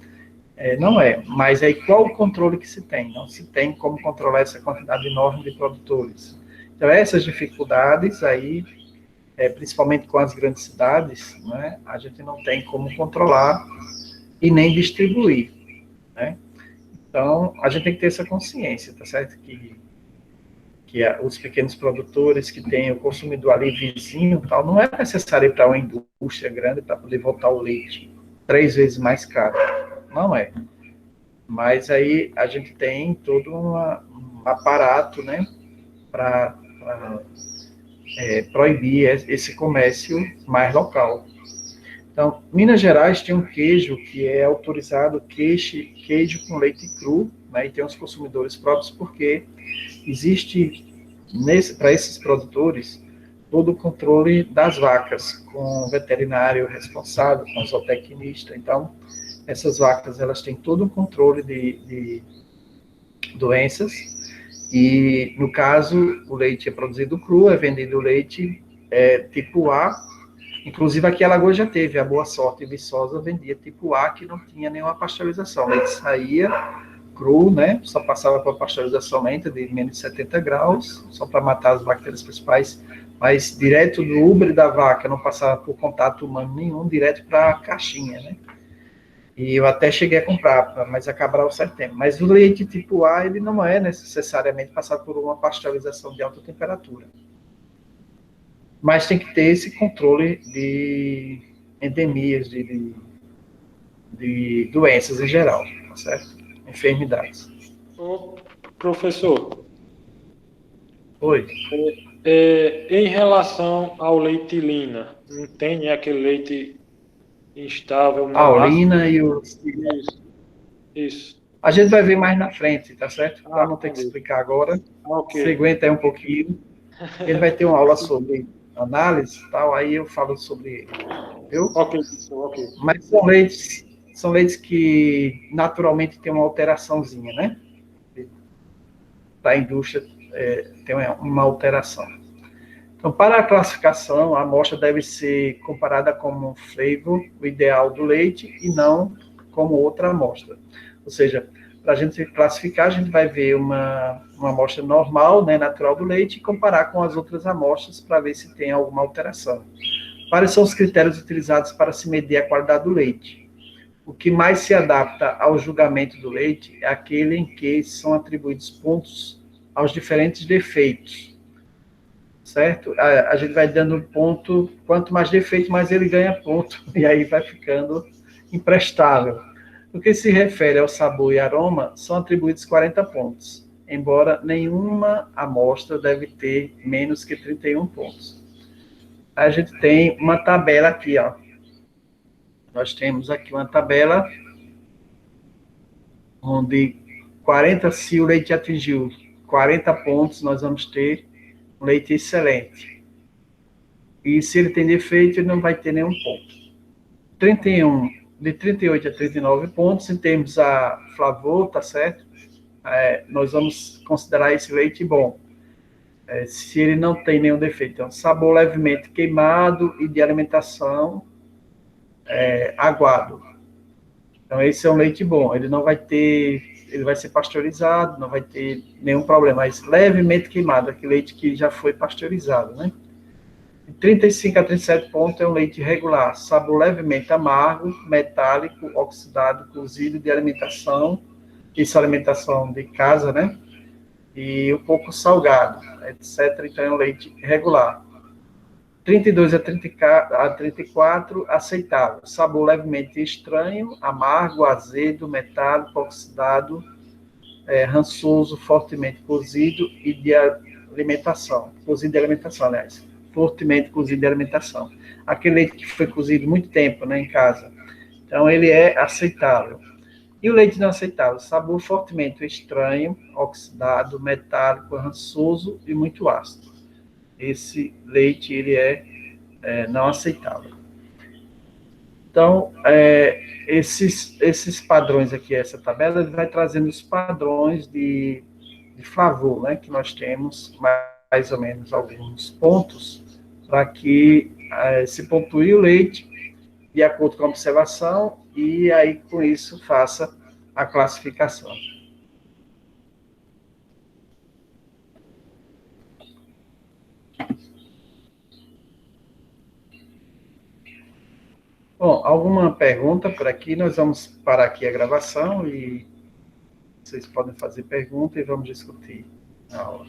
Não é. Mas aí qual o controle que se tem? Não se tem como controlar essa quantidade enorme de produtores. Então, essas dificuldades aí, principalmente com as grandes cidades, né, a gente não tem como controlar e nem distribuir, né? Então, a gente tem que ter essa consciência, tá certo? Que os pequenos produtores que têm o consumidor ali vizinho, tal, não é necessário ir para uma indústria grande para poder voltar o leite 3 vezes mais caro. Não é. Mas aí a gente tem todo um aparato, né, para proibir esse comércio mais local. Então, Minas Gerais tem um queijo que é autorizado, queijo com leite cru, né, e tem os consumidores próprios, porque existe, para esses produtores, todo o controle das vacas, com o veterinário responsável, com o zootecnista. Então, essas vacas, elas têm todo o controle de doenças, e, no caso, o leite é produzido cru, é vendido leite tipo A. Inclusive, aqui a Alagoas já teve, a Boa Sorte e Viçosa vendia tipo A, que não tinha nenhuma pasteurização. O leite saía cru, né? Só passava por pasteurização lenta de menos de 70 graus, só para matar as bactérias principais, mas direto do úbere da vaca, não passava por contato humano nenhum, direto para a caixinha, né? E eu até cheguei a comprar, mas a Cabral Setembro. Mas o leite tipo A, ele não é necessariamente passado por uma pasteurização de alta temperatura. Mas tem que ter esse controle de endemias, de doenças em geral, tá certo? Enfermidades. Ô, professor, Oi. em relação ao leite Lina, não tem aquele leite instável, A não ácido? Aulina e o... Isso. A gente vai ver mais na frente, tá certo? Para não ter que entendi. explicar agora. Ok. Você aguenta aí um pouquinho. Ele vai ter uma aula sobre análise e tal, aí eu falo sobre ele. Viu? Ok, professor, ok. Mas são leites que naturalmente têm uma alteraçãozinha, né? Da indústria tem uma alteração. Então, para a classificação, a amostra deve ser comparada como um flavor, o ideal do leite, e não como outra amostra. Ou seja, para a gente classificar, a gente vai ver uma amostra normal, né, natural do leite, e comparar com as outras amostras para ver se tem alguma alteração. Quais são os critérios utilizados para se medir a qualidade do leite? O que mais se adapta ao julgamento do leite é aquele em que são atribuídos pontos aos diferentes defeitos, certo? A gente vai dando ponto, quanto mais defeito, mais ele ganha ponto, e aí vai ficando imprestável. No que se refere ao sabor e aroma, são atribuídos 40 pontos, embora nenhuma amostra deve ter menos que 31 pontos. A gente tem uma tabela aqui, ó. Nós temos aqui uma tabela onde 40, se o leite atingiu 40 pontos, nós vamos ter um leite excelente. E se ele tem defeito, ele não vai ter nenhum ponto. 31, de 38 a 39 pontos, em termos a flavor, tá certo? Nós vamos considerar esse leite bom. Se ele não tem nenhum defeito. Então, sabor levemente queimado e de alimentação aguado. Então, esse é um leite bom. Ele não vai ter, ele vai ser pasteurizado, não vai ter nenhum problema, mas levemente queimado, aquele leite que já foi pasteurizado, né? De 35 a 37 pontos é um leite regular, sabor levemente amargo, metálico, oxidado, cozido, de alimentação, isso é alimentação de casa, né? E um pouco salgado, etc. Então é um leite regular. 32 a 34, aceitável. Sabor levemente estranho, amargo, azedo, metálico, oxidado, rançoso, fortemente cozido e de alimentação. Cozido de alimentação, aliás. Fortemente cozido de alimentação. Aquele leite que foi cozido muito tempo, né, em casa. Então, ele é aceitável. E o leite não aceitável? Sabor fortemente estranho, oxidado, metálico, rançoso e muito ácido. Esse leite, ele é não aceitável. Então, esses padrões aqui, essa tabela, ele vai trazendo os padrões de flavor, né, que nós temos, mais ou menos alguns pontos, para que se pontue o leite de acordo com a observação e aí, com isso, faça a classificação. Bom, alguma pergunta por aqui? Nós vamos parar aqui a gravação e vocês podem fazer pergunta e vamos discutir a aula.